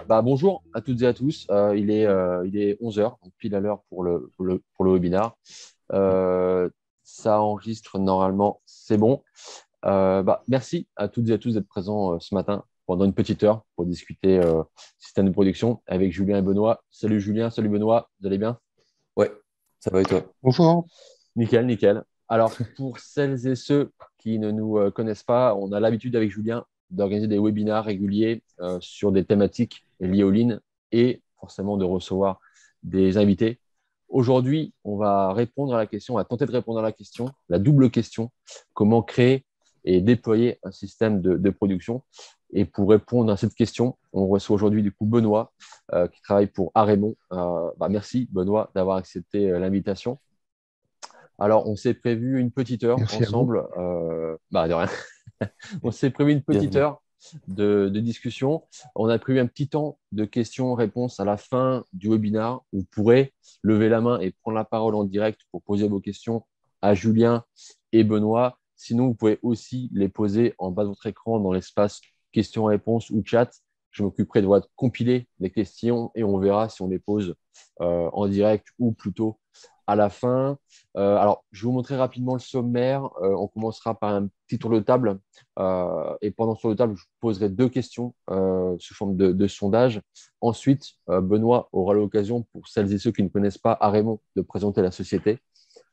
Bonjour à toutes et à tous. Il est 11 heures, donc pile à l'heure pour le webinaire. Euh, Ça enregistre normalement, c'est bon. Merci à toutes et à tous d'être présents ce matin pendant une petite heure pour discuter système de production avec Julien et Benoît. Salut Julien, salut Benoît, vous allez bien? Ouais, ça va et toi? Bonjour. Nickel, nickel. Alors, pour celles et ceux qui ne nous connaissent pas, on a l'habitude avec Julien d'organiser des webinaires réguliers sur des thématiques liées aux lignes et forcément de recevoir des invités. Aujourd'hui, on va répondre à la question, on va tenter de répondre à la question, la double question, comment créer et déployer un système de production. Et pour répondre à cette question, on reçoit aujourd'hui du coup Benoît qui travaille pour Arémon. Merci Benoît d'avoir accepté l'invitation. Alors, on s'est prévu une petite heure Merci à vous. ensemble. De rien. On s'est prévu une petite Bienvenue. heure de discussion. On a prévu un petit temps de questions-réponses à la fin du webinaire. Vous pourrez lever la main et prendre la parole en direct pour poser vos questions à Julien et Benoît. Sinon, vous pouvez aussi les poser en bas de votre écran dans l'espace questions-réponses ou chat. Je m'occuperai de compiler les questions et on verra si on les pose en direct ou plutôt à la fin. Je vais vous montrer rapidement le sommaire. On commencera par un petit tour de table. Et pendant ce tour de table, je vous poserai deux questions sous forme de sondage. Ensuite, Benoît aura l'occasion, pour celles et ceux qui ne connaissent pas Arémon, de présenter la société.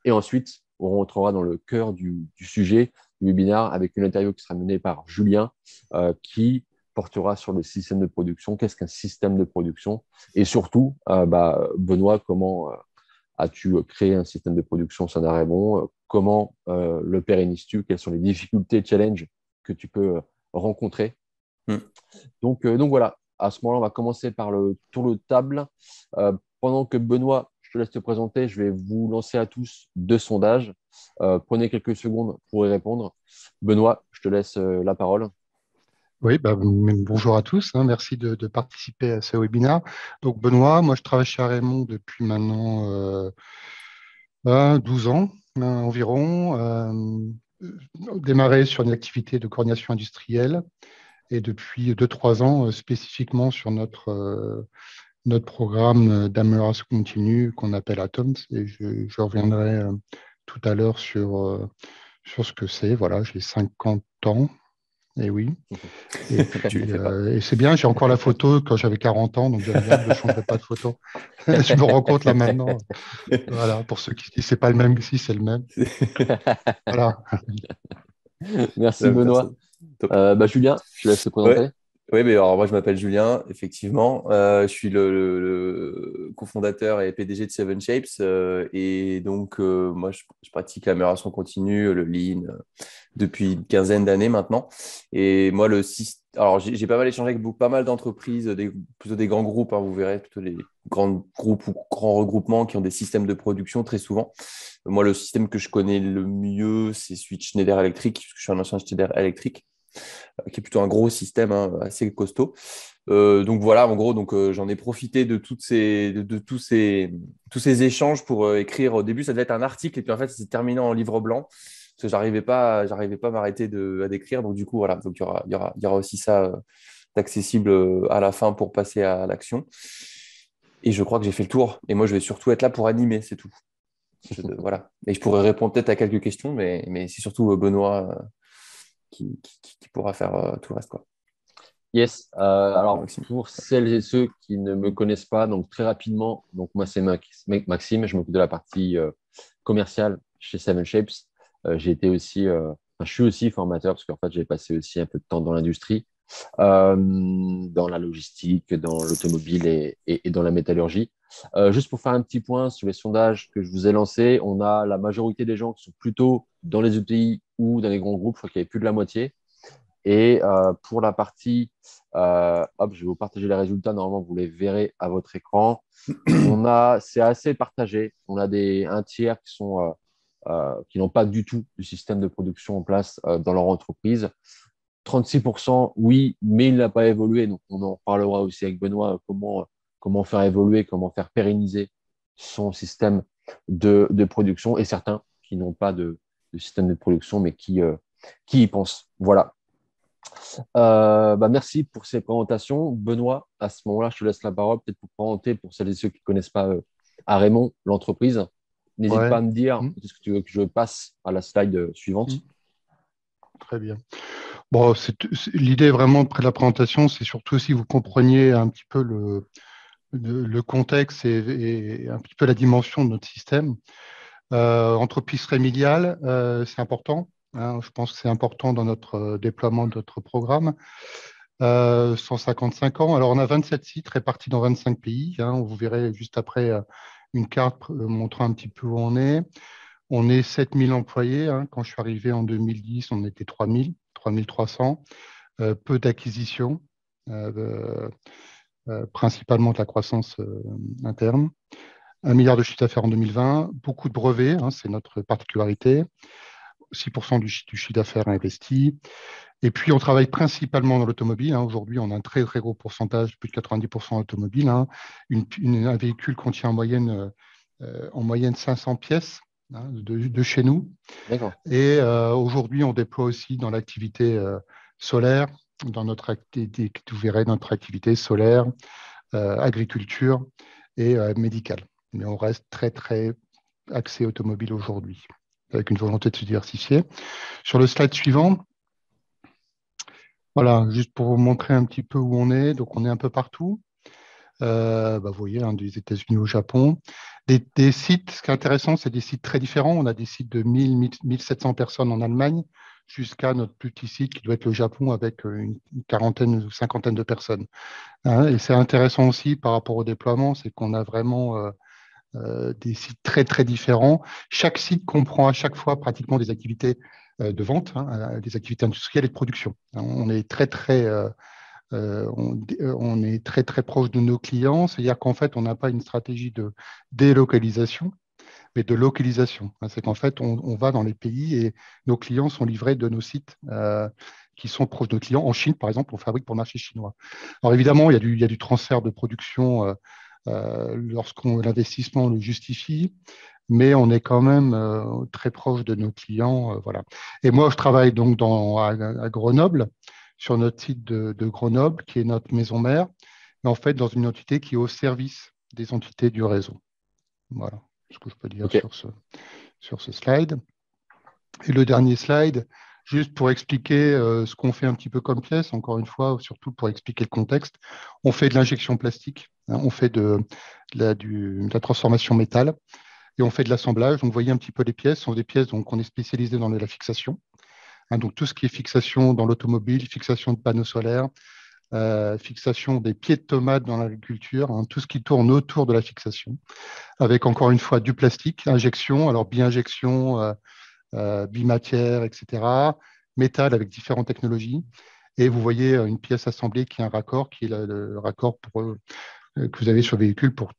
Et ensuite, on rentrera dans le cœur du sujet du webinaire avec une interview qui sera menée par Julien, qui portera sur le système de production. Qu'est-ce qu'un système de production? Et surtout, Benoît, comment as-tu créé un système de production au Arémon? Comment le pérennises-tu? Quelles sont les difficultés, challenges que tu peux rencontrer? Hmm. Donc voilà, à ce moment-là, on va commencer par le tour de table. Pendant que Benoît, je te laisse te présenter, je vais vous lancer à tous deux sondages. Prenez quelques secondes pour y répondre. Benoît, je te laisse la parole. Oui, bonjour à tous, hein. Merci de participer à ce webinaire. Donc, Benoît, moi, je travaille chez Raymond depuis maintenant 12 ans environ. Démarré sur une activité de coordination industrielle et depuis 2 3 ans spécifiquement sur notre programme d'amélioration continue qu'on appelle Atoms. Et je reviendrai tout à l'heure sur ce que c'est. Voilà, j'ai 50 ans. Et oui. Et Tu les puis, fais pas. et c'est bien, j'ai encore la photo quand j'avais 40 ans, donc j'aime bien, je ne changerai pas de photo. Je me rends compte là maintenant. Voilà, pour ceux qui disent c'est pas le même, si c'est le même. Voilà. Merci La même Benoît. personne. Top. Julien, je te laisse te Ouais. présenter. Oui, mais alors moi je m'appelle Julien, effectivement. Je suis le cofondateur et PDG de Seven Shapes. Et donc, moi, je pratique l'amélioration continue, le lean, depuis une quinzaine d'années maintenant. Et moi, le système. Alors, j'ai pas mal échangé avec pas mal d'entreprises, plutôt des grands groupes, hein, vous verrez, plutôt les grands groupes ou grands regroupements qui ont des systèmes de production très souvent. Moi, le système que je connais le mieux, c'est celui de Schneider Electric, parce que je suis un ancien Schneider Electric, qui est plutôt un gros système, hein, assez costaud. Donc voilà, en gros, j'en ai profité de tous ces échanges pour écrire. Au début, ça devait être un article, et puis en fait, ça s'est terminé en livre blanc, parce que j'arrivais pas à m'arrêter à d'écrire. Donc du coup, voilà, donc il y aura aussi ça d'accessible à la fin pour passer à l'action. Et je crois que j'ai fait le tour. Et moi, je vais surtout être là pour animer, c'est tout. Voilà. Et je pourrais répondre peut-être à quelques questions, mais c'est surtout Benoît qui pourra faire tout le reste, quoi. Yes. Alors, Maxime. pour celles et ceux qui ne me connaissent pas, donc très rapidement, donc moi c'est Maxime, je m'occupe de la partie commerciale chez Seven Shapes. J'ai été aussi, je suis aussi formateur parce qu'en fait j'ai passé aussi un peu de temps dans l'industrie, dans la logistique, dans l'automobile et dans la métallurgie. Juste pour faire un petit point sur les sondages que je vous ai lancés, on a la majorité des gens qui sont plutôt dans les ETI ou dans les grands groupes, je crois qu'il y avait plus de la moitié. Et pour la partie, je vais vous partager les résultats. Normalement, vous les verrez à votre écran. C'est assez partagé. On a un tiers qui n'ont pas du tout de système de production en place dans leur entreprise. 36%, oui, mais il n'a pas évolué. Donc, on en parlera aussi avec Benoît, comment faire évoluer, comment faire pérenniser son système de production et certains qui n'ont pas de système de production, mais qui y pensent. Voilà. Merci pour ces présentations. Benoît, à ce moment-là, je te laisse la parole, peut-être pour présenter pour celles et ceux qui ne connaissent pas à Raymond, l'entreprise. N'hésite Ouais. pas à me dire, Hmm, est-ce que tu veux que je passe à la slide hmm, suivante? très bien. Bon, l'idée vraiment après la présentation, c'est surtout si vous compreniez un petit peu le contexte et un petit peu la dimension de notre système. Entreprise familiale, c'est important, hein. Je pense que c'est important dans notre déploiement de notre programme. 155 ans. Alors, on a 27 sites répartis dans 25 pays, hein. Vous verrez juste après une carte montrant un petit peu où on est. On est 7000 employés, hein. Quand je suis arrivé en 2010, on était 3000, 3300. Peu d'acquisitions, euh, principalement de la croissance interne. 1 milliard de chiffre d'affaires en 2020, beaucoup de brevets, hein, c'est notre particularité. 6% du chiffre d'affaires investi. Et puis, on travaille principalement dans l'automobile, hein. Aujourd'hui, on a un très, très gros pourcentage, plus de 90% automobile, hein. Un véhicule contient en moyenne 500 pièces, hein, de chez nous. D'accord. Et aujourd'hui, on déploie aussi dans l'activité solaire, dans notre activité, vous verrez notre activité solaire, agriculture et médicale. Mais on reste très, très axé automobile aujourd'hui, avec une volonté de se diversifier. Sur le slide suivant, voilà, juste pour vous montrer un petit peu où on est. Donc, on est un peu partout. Vous voyez, hein, des États-Unis au Japon. Des sites, ce qui est intéressant, c'est des sites très différents. On a des sites de 1700 personnes en Allemagne jusqu'à notre plus petit site qui doit être le Japon avec une quarantaine ou cinquantaine de personnes, hein. Et c'est intéressant aussi par rapport au déploiement, c'est qu'on a vraiment des sites très, très différents. Chaque site comprend à chaque fois pratiquement des activités de vente, hein, des activités industrielles et de production. On est très, très on est très très proche de nos clients, c'est-à-dire qu'en fait, on n'a pas une stratégie de délocalisation, mais de localisation. C'est qu'en fait, on va dans les pays et nos clients sont livrés de nos sites qui sont proches de nos clients. En Chine, par exemple, on fabrique pour le marché chinois. Alors évidemment, il y a du transfert de production lorsqu'on l'investissement le justifie, mais on est quand même très proche de nos clients. Voilà. Et moi, je travaille donc à Grenoble, sur notre site de Grenoble, qui est notre maison mère, mais en fait dans une entité qui est au service des entités du réseau. Voilà ce que je peux dire OK. sur ce slide. Et le dernier slide, juste pour expliquer ce qu'on fait un petit peu comme pièce, encore une fois, surtout pour expliquer le contexte, on fait de l'injection plastique, hein, on fait de la transformation métal et on fait de l'assemblage. Donc, vous voyez un petit peu les pièces, ce sont des pièces donc, on est spécialisé dans la fixation. Hein, donc, tout ce qui est fixation dans l'automobile, fixation de panneaux solaires, fixation des pieds de tomates dans l'agriculture, hein, tout ce qui tourne autour de la fixation, avec encore une fois du plastique, injection, alors bi-injection, bimatière, etc., métal avec différentes technologies. Et vous voyez une pièce assemblée qui est un raccord, qui est le raccord que vous avez sur le véhicule pour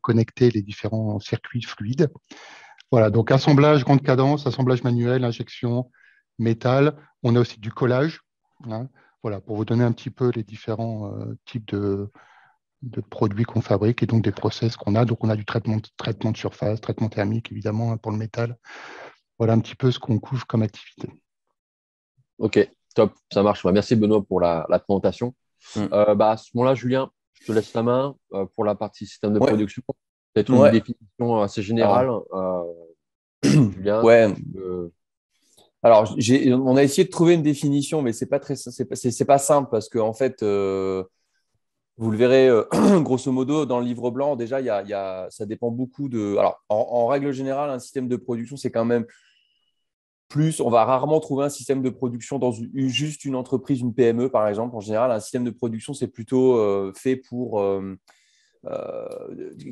connecter les différents circuits fluides. Voilà, donc assemblage grande cadence, assemblage manuel, injection, métal. On a aussi du collage, hein. Voilà, pour vous donner un petit peu les différents types de produits qu'on fabrique et donc des process qu'on a. Donc, on a du traitement de surface, traitement thermique, évidemment, hein, pour le métal. Voilà un petit peu ce qu'on couvre comme activité. OK, top, ça marche. Merci Benoît pour la présentation. Mm. À ce moment-là, Julien, je te laisse la main pour la partie système de Ouais, production. Peut-être une ouais. définition assez Alors, générale. Julien, ouais. euh, Alors, on a essayé de trouver une définition, mais c'est pas simple parce que en fait, vous le verrez, grosso modo, dans le livre blanc, déjà, ça dépend beaucoup de. Alors, en règle générale, un système de production, c'est quand même plus. On va rarement trouver un système de production dans juste une entreprise, une PME, par exemple. En général, un système de production, c'est plutôt fait pour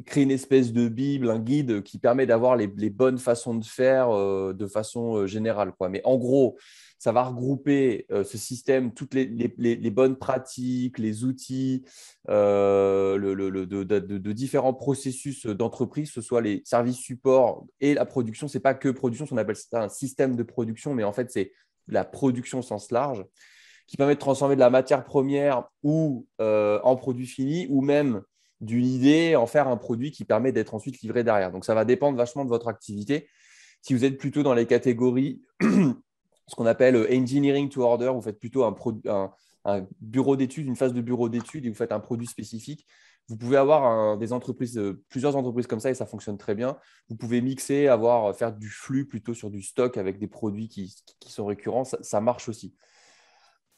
créer une espèce de bible, un guide qui permet d'avoir les bonnes façons de faire de façon générale, quoi. Mais en gros, ça va regrouper ce système, toutes les bonnes pratiques, les outils de différents processus d'entreprise, que ce soit les services support et la production. Ce n'est pas que production, on appelle ça un système de production, mais en fait, c'est la production au sens large qui permet de transformer de la matière première ou en produit fini ou même d'une idée en faire un produit qui permet d'être ensuite livré derrière. Donc, ça va dépendre vachement de votre activité. Si vous êtes plutôt dans les catégories, ce qu'on appelle engineering to order, vous faites plutôt un bureau d'études, une phase de bureau d'études et vous faites un produit spécifique. Vous pouvez avoir plusieurs entreprises comme ça et ça fonctionne très bien. Vous pouvez mixer, faire du flux plutôt sur du stock avec des produits qui sont récurrents. Ça marche aussi.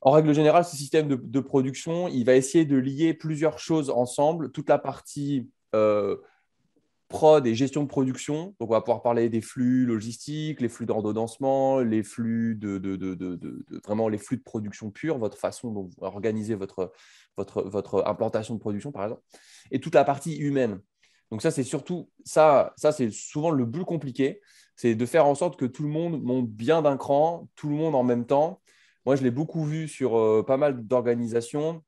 En règle générale, ce système de production, il va essayer de lier plusieurs choses ensemble. Toute la partie prod et gestion de production. Donc, on va pouvoir parler des flux logistiques, les flux d'ordonnancement, les flux vraiment les flux de production pure, votre façon dont vous organisez votre implantation de production, par exemple, et toute la partie humaine. Donc, ça, c'est surtout ça c'est souvent le plus compliqué, c'est de faire en sorte que tout le monde monte bien d'un cran, tout le monde en même temps. Moi, je l'ai beaucoup vu sur pas mal d'organisations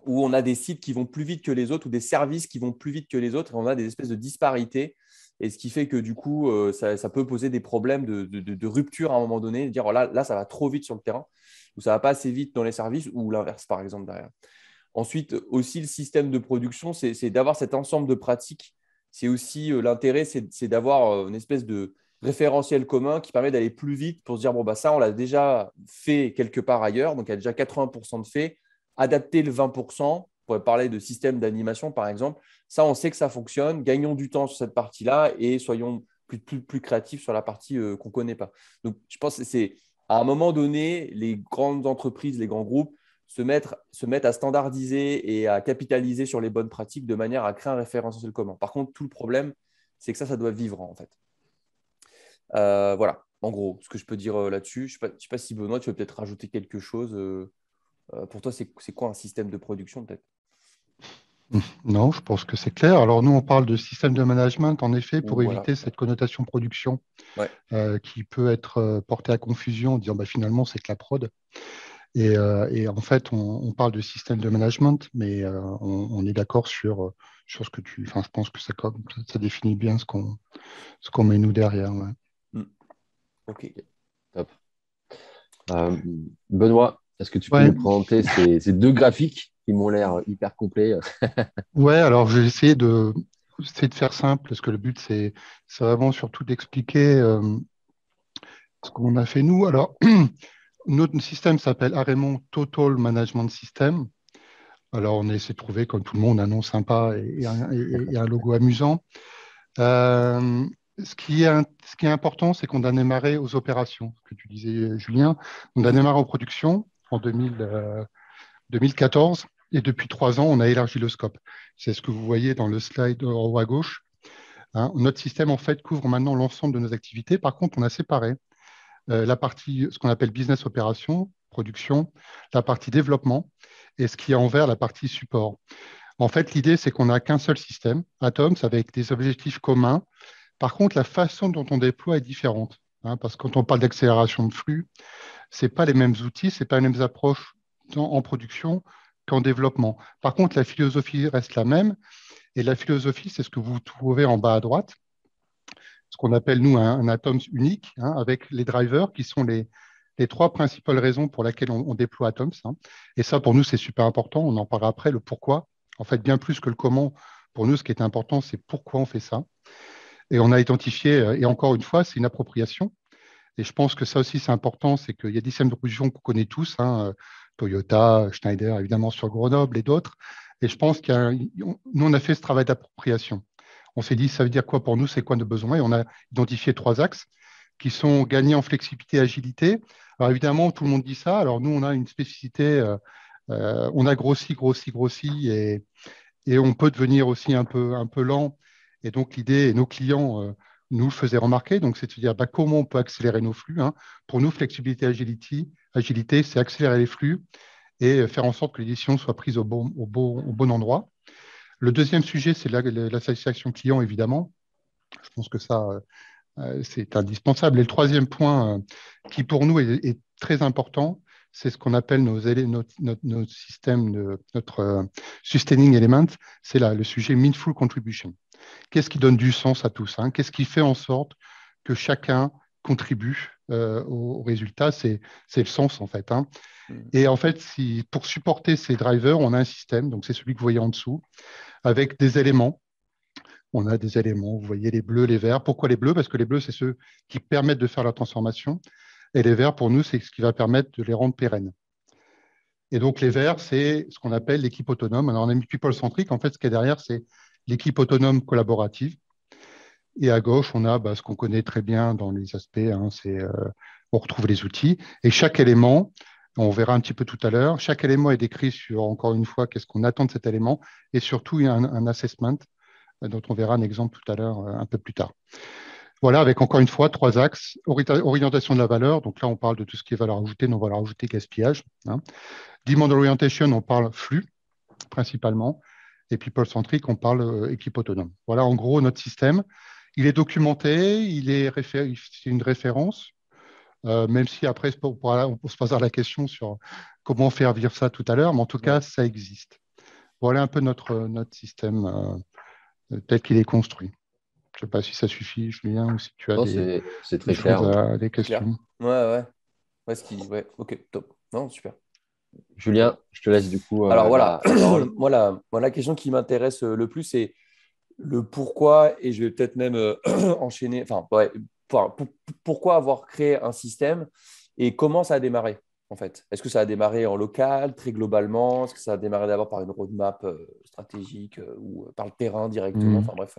où on a des sites qui vont plus vite que les autres ou des services qui vont plus vite que les autres et on a des espèces de disparités. Et ce qui fait que du coup, ça peut poser des problèmes de rupture à un moment donné, de dire oh là, ça va trop vite sur le terrain ou ça ne va pas assez vite dans les services ou l'inverse, par exemple, derrière. Ensuite, aussi, le système de production, c'est d'avoir cet ensemble de pratiques. C'est aussi l'intérêt, c'est d'avoir une espèce de référentiel commun qui permet d'aller plus vite pour se dire, bon, bah, ça, on l'a déjà fait quelque part ailleurs, donc il y a déjà 80% de fait. Adapter le 20%, on pourrait parler de système d'animation, par exemple. Ça, on sait que ça fonctionne. Gagnons du temps sur cette partie-là et soyons plus créatifs sur la partie qu'on ne connaît pas. Donc, je pense que c'est à un moment donné, les grandes entreprises, les grands groupes, se mettent à standardiser et à capitaliser sur les bonnes pratiques de manière à créer un référentiel commun. Par contre, tout le problème, c'est que ça doit vivre en fait. Voilà, en gros, ce que je peux dire là-dessus. Je ne sais pas si Benoît, tu veux peut-être rajouter quelque chose. Pour toi, c'est quoi un système de production peut-être? Non, je pense que c'est clair. Alors nous, on parle de système de management, en effet, pour Voilà. éviter cette connotation production Ouais. qui peut être portée à confusion en disant bah, finalement, c'est que la prod. Et en fait, on parle de système de management, mais on est d'accord sur ce que tu. Enfin, je pense que ça définit bien ce qu'on met nous derrière. Ouais. Ok. Top. Benoît, est-ce que tu peux Ouais. nous présenter ces deux graphiques qui m'ont l'air hyper complets? Ouais, alors je vais essayer de faire simple, parce que le but, c'est vraiment surtout d'expliquer ce qu'on a fait nous. Alors, notre système s'appelle Arémon Total Management System. Alors, on essaie de trouver, comme tout le monde, un nom sympa et un logo amusant. Ce qui est important, c'est qu'on a démarré aux opérations, ce que tu disais, Julien. On a démarré en production en 2014 et depuis 3 ans, on a élargi le scope. C'est ce que vous voyez dans le slide en haut à gauche. Hein. Notre système, en fait, couvre maintenant l'ensemble de nos activités. Par contre, on a séparé la partie, ce qu'on appelle business opération, production, la partie développement et ce qui est en vert, la partie support. En fait, l'idée, c'est qu'on n'a qu'un seul système, Atoms, avec des objectifs communs. Par contre, la façon dont on déploie est différente. Hein, parce que quand on parle d'accélération de flux, ce n'est pas les mêmes outils, ce n'est pas les mêmes approches en production qu'en développement. Par contre, la philosophie reste la même. Et la philosophie, c'est ce que vous trouvez en bas à droite, ce qu'on appelle, nous, un Atoms unique, hein, avec les drivers qui sont les 3 principales raisons pour lesquelles on déploie Atoms. Hein. Et ça, pour nous, c'est super important. On en parlera après, le pourquoi. En fait, bien plus que le comment, pour nous, ce qui est important, c'est pourquoi on fait ça. Et on a identifié, et encore une fois, c'est une appropriation. Et je pense que ça aussi, c'est important, c'est qu'il y a des systèmes de production qu'on connaît tous, hein, Toyota, Schneider, évidemment, sur Grenoble et d'autres. Et je pense nous, on a fait ce travail d'appropriation. On s'est dit, ça veut dire quoi pour nous, c'est quoi nos besoins? Et on a identifié 3 axes qui sont gagnés en flexibilité et agilité. Alors évidemment, tout le monde dit ça. Alors nous, on a une spécificité, on a grossi, et on peut devenir aussi un peu lent. Et donc l'idée, et nos clients nous le faisaient remarquer, donc c'est de se dire bah, comment on peut accélérer nos flux. Hein. Pour nous, flexibilité, agilité, c'est accélérer les flux et faire en sorte que les décisions soient prises au bon endroit. Le deuxième sujet, c'est la satisfaction client, évidemment. Je pense que ça, c'est indispensable. Et le troisième point qui, pour nous, est très important, c'est ce qu'on appelle notre système, notre sustaining element, c'est le sujet meaningful contribution. Qu'est-ce qui donne du sens à tout ça? Hein? Qu'est-ce qui fait en sorte que chacun contribue au résultat? C'est le sens, en fait. Hein. Et en fait, pour supporter ces drivers, on a un système, donc c'est celui que vous voyez en dessous, avec des éléments on a des éléments. Vous voyez les bleus, les verts. Pourquoi les bleus? Parce que les bleus, c'est ceux qui permettent de faire la transformation. Et les verts, pour nous, c'est ce qui va permettre de les rendre pérennes. Et donc, les verts, c'est ce qu'on appelle l'équipe autonome. Alors, on a mis people-centric. En fait, ce qu'il y a derrière, c'est l'équipe autonome collaborative. Et à gauche, on a ce qu'on connaît très bien dans les aspects. On retrouve les outils. Et chaque élément, on verra un petit peu tout à l'heure, chaque élément est décrit sur, encore une fois, qu'est-ce qu'on attend de cet élément. Et surtout, il y a un assessment dont on verra un exemple tout à l'heure, un peu plus tard. Voilà, avec encore une fois 3 axes. Orientation de la valeur. Donc là, on parle de tout ce qui est valeur ajoutée, non valeur ajoutée, gaspillage. Demand orientation, on parle flux, principalement. Et people-centric, on parle équipe autonome. Voilà, en gros, notre système. Il est documenté, c'est une référence, même si après, on peut se poser la question sur comment faire vivre ça tout à l'heure, mais en tout cas, ça existe. Voilà un peu notre système tel qu'il est construit. Je ne sais pas si ça suffit, Julien, ou si tu as Non, des c'est très choses, clair. des questions. Ouais. Ok, top. Non, super. Julien, je te laisse du coup Alors voilà, la parole. moi, la question qui m'intéresse le plus, c'est le pourquoi, et je vais peut-être même enchaîner, pourquoi avoir créé un système et comment ça a démarré en fait. Est-ce que ça a démarré en local, très globalement? Est-ce que ça a démarré d'abord par une roadmap stratégique ou par le terrain directement? Enfin bref.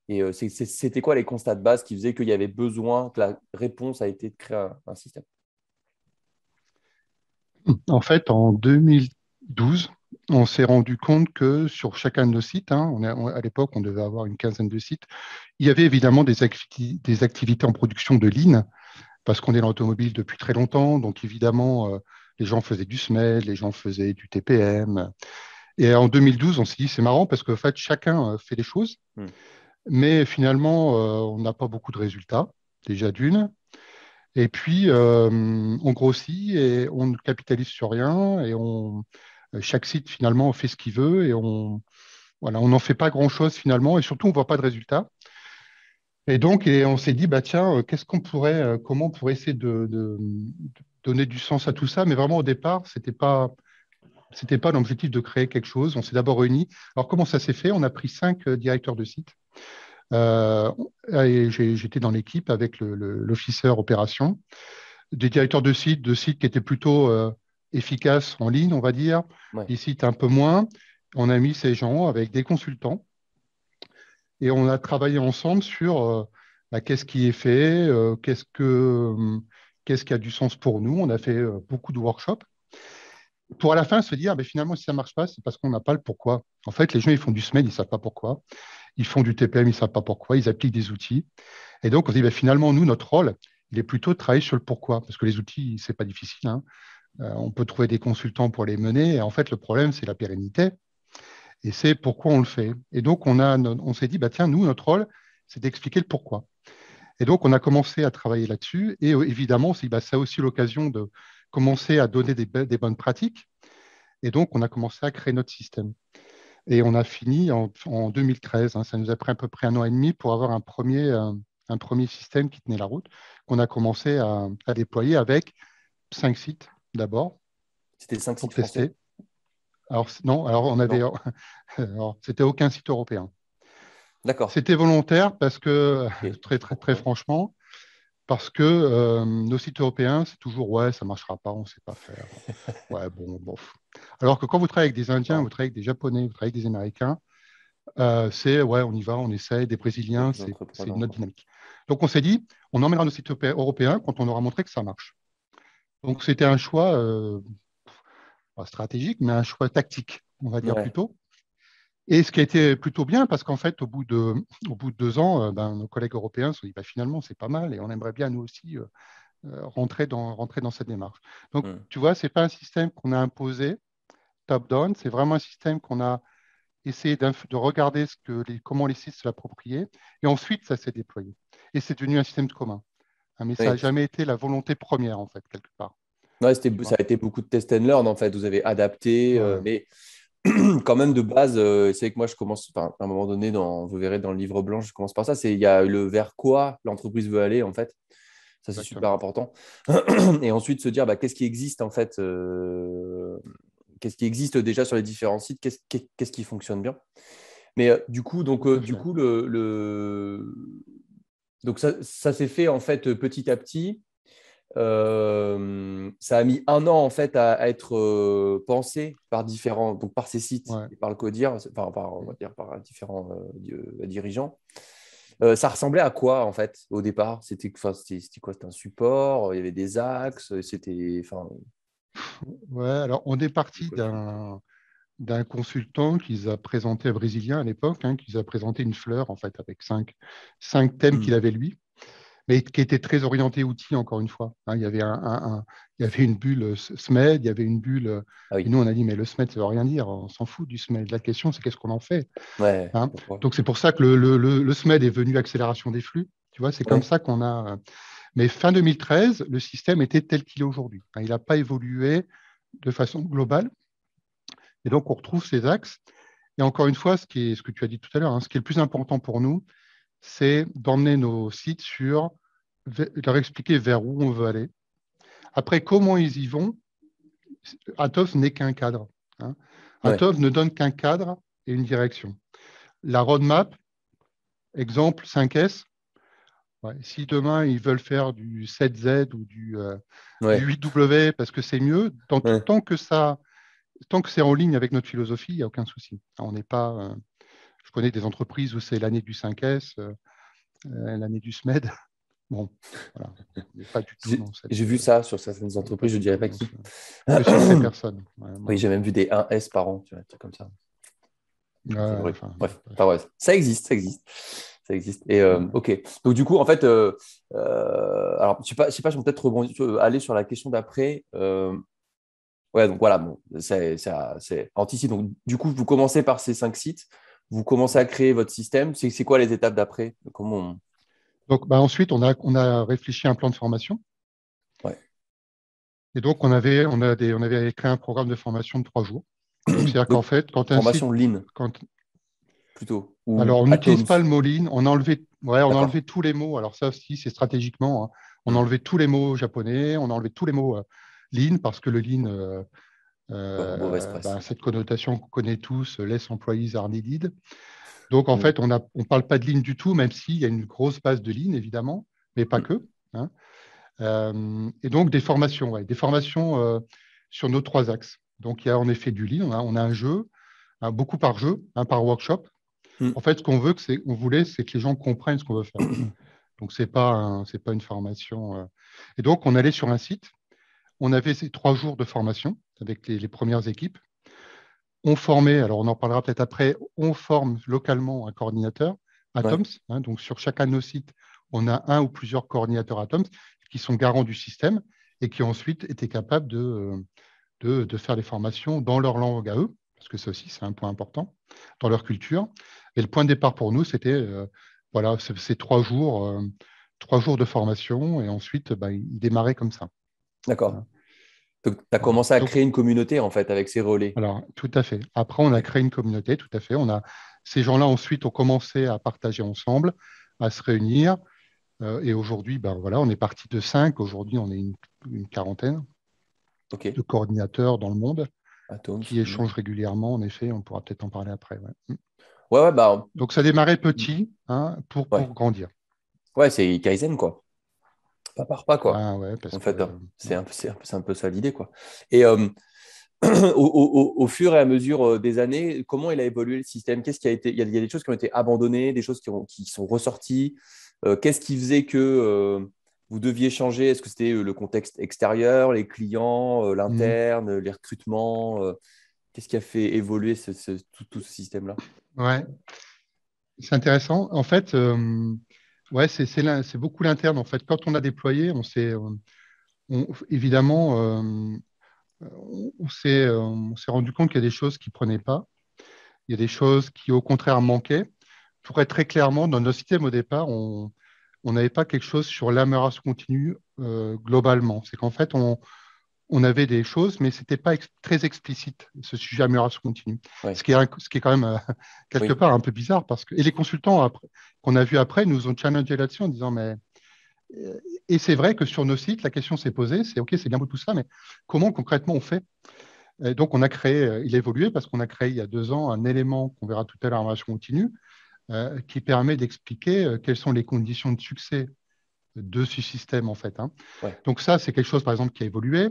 Et c'était quoi les constats de base qui faisaient qu'il y avait besoin, que la réponse a été de créer un système? En fait, en 2012, on s'est rendu compte que sur chacun de nos sites, à l'époque, on devait avoir une quinzaine de sites, il y avait évidemment des activités en production de lean, parce qu'on est dans l'automobile depuis très longtemps. Donc, évidemment, les gens faisaient du SMED, les gens faisaient du TPM. Et en 2012, on s'est dit, c'est marrant parce qu'en fait, chacun fait des choses, mais finalement, on n'a pas beaucoup de résultats, déjà d'une. Et puis, on grossit et on ne capitalise sur rien et chaque site, finalement, fait ce qu'il veut et voilà, on n'en fait pas grand-chose finalement et surtout, on ne voit pas de résultats. Et donc, on s'est dit, bah, tiens, comment on pourrait essayer de donner du sens à tout ça? Mais vraiment, au départ, c'était pas l'objectif de créer quelque chose. On s'est d'abord réunis. Alors, comment ça s'est fait? On a pris 5 directeurs de site. Et j'étais dans l'équipe avec l'officier opération, des directeurs de sites qui étaient plutôt efficaces en ligne, on va dire, des sites un peu moins. On a mis ces gens avec des consultants et on a travaillé ensemble sur qu'est-ce qui est fait, qu'est-ce qui a du sens pour nous. On a fait beaucoup de workshops pour à la fin se dire, finalement, si ça ne marche pas, c'est parce qu'on n'a pas le pourquoi. En fait, les gens, ils font du SMED, ils ne savent pas pourquoi. Ils font du TPM, ils ne savent pas pourquoi. Ils appliquent des outils. Et donc, on se dit, finalement, nous, notre rôle, il est plutôt de travailler sur le pourquoi. Parce que les outils, ce n'est pas difficile. On peut trouver des consultants pour les mener. Et en fait, le problème, c'est la pérennité. Et c'est pourquoi on le fait. Et donc, on s'est dit, tiens, nous, notre rôle, c'est d'expliquer le pourquoi. Et donc, on a commencé à travailler là-dessus. Et évidemment, c'est aussi l'occasion de commencer à donner des bonnes pratiques. Et donc, on a commencé à créer notre système. Et on a fini en 2013. Ça nous a pris à peu près 1 an et demi pour avoir un premier système qui tenait la route, qu'on a commencé à déployer avec 5 sites d'abord. C'était 5 pour sites tester. français? Non, alors on avait. C'était aucun site européen. D'accord. C'était volontaire parce que, très franchement, parce que nos sites européens, c'est toujours ça ne marchera pas, on ne sait pas faire. Bon. Alors que quand vous travaillez avec des Indiens, vous travaillez avec des Japonais, vous travaillez avec des Américains, c'est on y va, on essaye, des Brésiliens, c'est une autre dynamique. Donc on s'est dit, on emmènera nos sites européens quand on aura montré que ça marche. Donc c'était un choix pas stratégique, mais un choix tactique, on va dire plutôt. Et ce qui a été plutôt bien, parce qu'en fait, au bout de 2 ans, nos collègues européens se sont dit, finalement, c'est pas mal et on aimerait bien nous aussi rentrer dans cette démarche. Donc, tu vois, ce n'est pas un système qu'on a imposé top-down, c'est vraiment un système qu'on a essayé de regarder comment les sites se l'appropriaient et ensuite, ça s'est déployé. Et c'est devenu un système commun. Mais ça n'a jamais été la volonté première, en fait, quelque part. Ouais, ça a été beaucoup de test and learn, en fait. Vous avez adapté, mais quand même de base, c'est que moi, je commence, à un moment donné, vous verrez dans le livre blanc, je commence par ça, il y a le vers quoi l'entreprise veut aller, en fait. Ça, c'est super important. Et ensuite, se dire, qu'est-ce qui existe, en fait, qu'est-ce qui existe déjà sur les différents sites, qu'est-ce qui fonctionne bien. Mais du coup, donc, Tout à du fait. coup donc ça s'est fait en fait petit à petit. Ça a mis un an en fait à être pensé par différents, donc par ces sites Ouais. et par le CODIR, enfin, on va dire par différents dirigeants. Ça ressemblait à quoi en fait au départ? C'était quoi? C'était un support, il y avait des axes, c'était. Enfin, Ouais, alors on est c'est parti quoi le truc? d'un consultant qu'ils a présenté, brésilien à l'époque, hein, qui a présenté une fleur en fait avec cinq thèmes Hmm. qu'il avait lui, mais qui était très orienté outils encore une fois. Hein. Il y avait une bulle SMED, il y avait une bulle. Ah Et oui, nous on a dit mais le SMED ça veut rien dire, on s'en fout du SMED. La question c'est qu'est-ce qu'on en fait. ouais, Hein. pourquoi? Donc c'est pour ça que le SMED est venu accélération des flux. Tu vois, c'est comme Ouais, ça qu'on a. Mais fin 2013, le système était tel qu'il est aujourd'hui. Hein. Il n'a pas évolué de façon globale. Et donc, on retrouve ces axes. Et encore une fois, ce que tu as dit tout à l'heure, hein, ce qui est le plus important pour nous, c'est d'emmener nos sites leur expliquer vers où on veut aller. Après, comment ils y vont, Atos n'est qu'un cadre. Hein. ouais, Atos ne donne qu'un cadre et une direction. La roadmap, exemple 5S, ouais, si demain ils veulent faire du 7Z ou du ouais, 8W parce que c'est mieux, ouais. tant que c'est en ligne avec notre philosophie, il n'y a aucun souci. On n'est pas. Je connais des entreprises où c'est l'année du 5S, l'année du SMED. Bon, voilà. On n'est pas du tout dans J'ai cette. vu ça sur certaines On n'est pas entreprises, je ne du dirais tout pas dans qui. ce. Je citerai personne. Vraiment. Oui, j'ai même vu des 1S par an, tu vois, un truc comme ça. Ouais, C'est horrible. enfin, Bref, bref. enfin, ouais, ça existe, ça existe. Ça existe. Et Ouais. ok. Donc du coup, en fait, alors je sais pas, je vais peut-être aller sur la question d'après. Ouais, donc voilà, bon, c'est anticipe. Donc du coup, vous commencez par ces 5 sites, vous commencez à créer votre système. C'est quoi les étapes d'après? Comment Donc, bah, ensuite, on a réfléchi à un plan de formation. Ouais. Et donc, on avait créé un programme de formation de 3 jours. Donc, c'est-à-dire qu'en Donc fait, quand un site. formation lean Quand, plutôt ou alors, on n'utilise Atoms. pas le mot lean. On a enlevé D'accord. tous les mots. Alors, ça aussi, c'est stratégiquement. Hein. On a Hmm. enlevé tous les mots japonais. On a enlevé tous les mots lean parce que le lean. Mauvaise presse. Ben, cette connotation qu'on connaît tous, less employees are needed. Donc, en Hmm. fait, on ne parle pas de ligne du tout, même s'il y a une grosse base de ligne, évidemment, mais pas Hmm. que. Hein. Et donc, des formations, ouais, des formations sur nos 3 axes. Donc, il y a en effet du lean, on a un jeu, beaucoup par jeu, par workshop. Hmm. En fait, ce on voulait, c'est que les gens comprennent ce qu'on veut faire. Donc, c'est pas une formation. Et donc, on allait sur un site, on avait ces 3 jours de formation avec les premières équipes. On formait, alors on en parlera peut-être après, on forme localement un coordinateur Ouais. Atoms. Hein, donc sur chacun de nos sites, on a un ou plusieurs coordinateurs Atoms qui sont garants du système et qui ensuite étaient capables de faire des formations dans leur langue à eux, parce que ça aussi c'est un point important, dans leur culture. Et le point de départ pour nous, c'était voilà, ces 3 jours de formation et ensuite bah, ils démarraient comme ça. D'accord. Hein. Donc, tu as Voilà. commencé à Donc créer une communauté en fait avec ces relais. alors, tout à fait. Après, on a Ok. créé une communauté, tout à fait. Ces gens-là, ensuite, ont commencé à partager ensemble, à se réunir. Et aujourd'hui, ben, voilà, on est parti de 5. Aujourd'hui, on est une quarantaine Ok. de coordinateurs dans le monde Atoms. qui Hmm. échangent régulièrement. En effet, on pourra peut-être en parler après. Ouais. Ouais, ouais, bah, Donc, ça démarrait petit, hein, ouais. pour grandir. Ouais, c'est Kaizen, quoi. Pas par pas, quoi. Ah ouais, parce En que fait, ouais. c'est un peu ça l'idée, quoi. Et au fur et à mesure des années, comment il a évolué le système? Qu'est-ce qui a été. Il y a des choses qui ont été abandonnées, des choses qui sont ressorties. Qu'est-ce qui faisait que vous deviez changer? Est-ce que c'était le contexte extérieur, les clients, Mhm. l'interne, les recrutements? Qu'est-ce qui a fait évoluer tout ce système-là? Ouais, c'est intéressant. En fait, ouais, c'est beaucoup l'interne. En fait, quand on a déployé, évidemment, on s'est rendu compte qu'il y a des choses qui ne prenaient pas. Il y a des choses qui, au contraire, manquaient. Pour être très clairement, dans notre système, au départ, on n'avait pas quelque chose sur l'amélioration continue globalement. C'est qu'en fait, on avait des choses, mais ce n'était pas très explicite, ce sujet amélioration continue. Ouais. Ce qui est quand même, quelque Oui. part, un peu bizarre. Et les consultants qu'on a vus après nous ont challengé là-dessus en disant, mais et c'est vrai que sur nos sites, la question s'est posée, c'est OK, c'est bien beau tout ça, mais comment concrètement on fait? Et donc, il a évolué parce qu'on a créé il y a 2 ans un élément qu'on verra tout à l'heure en relation continue qui permet d'expliquer quelles sont les conditions de succès de ce système, en fait. Hein. Ouais. Donc, ça, c'est quelque chose, par exemple, qui a évolué.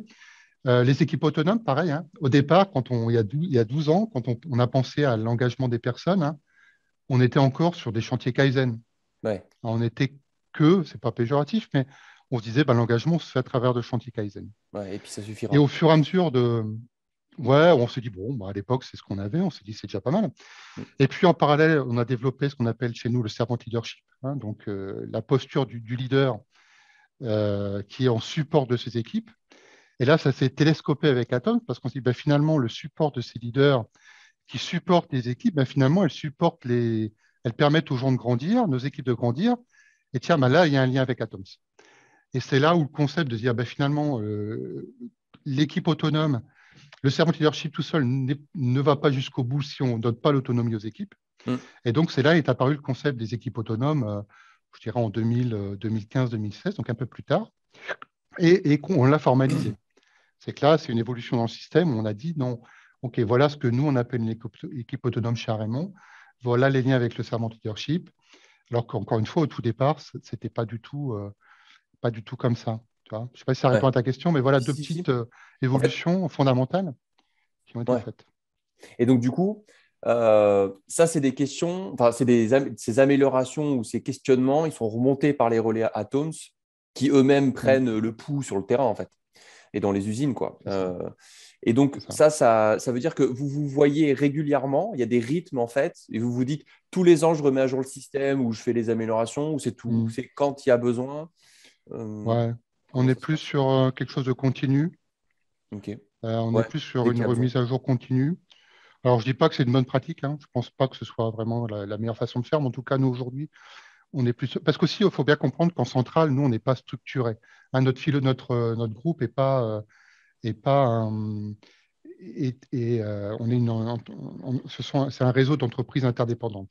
Les équipes autonomes, pareil. Hein. Au départ, il y a 12 ans, quand on a pensé à l'engagement des personnes, hein, on était encore sur des chantiers Kaizen. Ouais. On n'était que, c'est pas péjoratif, mais on se disait, l'engagement se fait à travers de chantiers Kaizen. Ouais. Et puis ça Et suffira. au fur et à mesure ouais, on s'est dit, bon, à l'époque, c'est ce qu'on avait, on s'est dit, c'est déjà pas mal. Mm. Et puis, en parallèle, on a développé ce qu'on appelle chez nous le servant leadership, hein, donc la posture du leader qui est en support de ses équipes. Et là, ça s'est télescopé avec Atom parce qu'on s'est dit, finalement, le support de ces leaders qui supportent les équipes, finalement, elles permettent aux gens de grandir, nos équipes de grandir. Et tiens, là, il y a un lien avec Atoms. Et c'est là où le concept de dire, finalement, l'équipe autonome, le servant leadership tout seul ne va pas jusqu'au bout si on ne donne pas l'autonomie aux équipes. Mm. Et donc, c'est là est apparu le concept des équipes autonomes, je dirais en 2015, 2016, donc un peu plus tard, et qu'on l'a formalisé. C'est que là, c'est une évolution dans le système où on a dit non, OK, voilà ce que nous, on appelle une équipe autonome chez Raymond, voilà les liens avec le servant leadership, alors qu'encore une fois, au tout départ, ce n'était pas du tout comme ça. Tu vois, je ne sais pas si ça répond Ouais. à ta question, mais voilà Si, deux si, si. petites En fait, évolutions fondamentales qui ont été ouais. faites. Et donc, du coup, ça, c'est des questions, enfin, ces améliorations ou ces questionnements, ils sont remontés par les relais Atoms qui eux-mêmes Mm. prennent le pouls sur le terrain, en fait, et dans les usines, quoi. C'est ça. Et donc, C'est ça. ça veut dire que vous vous voyez régulièrement, il y a des rythmes, en fait, et vous vous dites, tous les ans, je remets à jour le système ou je fais les améliorations, ou c'est tout, Mm. c'est quand il y a besoin. Ouais. On Comment est ça se plus passe? sur quelque chose de continu. Ok. On est Ouais, plus sur des une caps. remise à jour continue. Alors, je ne dis pas que c'est une bonne pratique. Hein. Je ne pense pas que ce soit vraiment la meilleure façon de faire. Mais en tout cas, nous, aujourd'hui, on est plus. Parce qu'aussi, il faut bien comprendre qu'en centrale, nous, on n'est pas structuré. Hein, notre groupe n'est pas. Est pas un- on est c'est un réseau d'entreprises interdépendantes.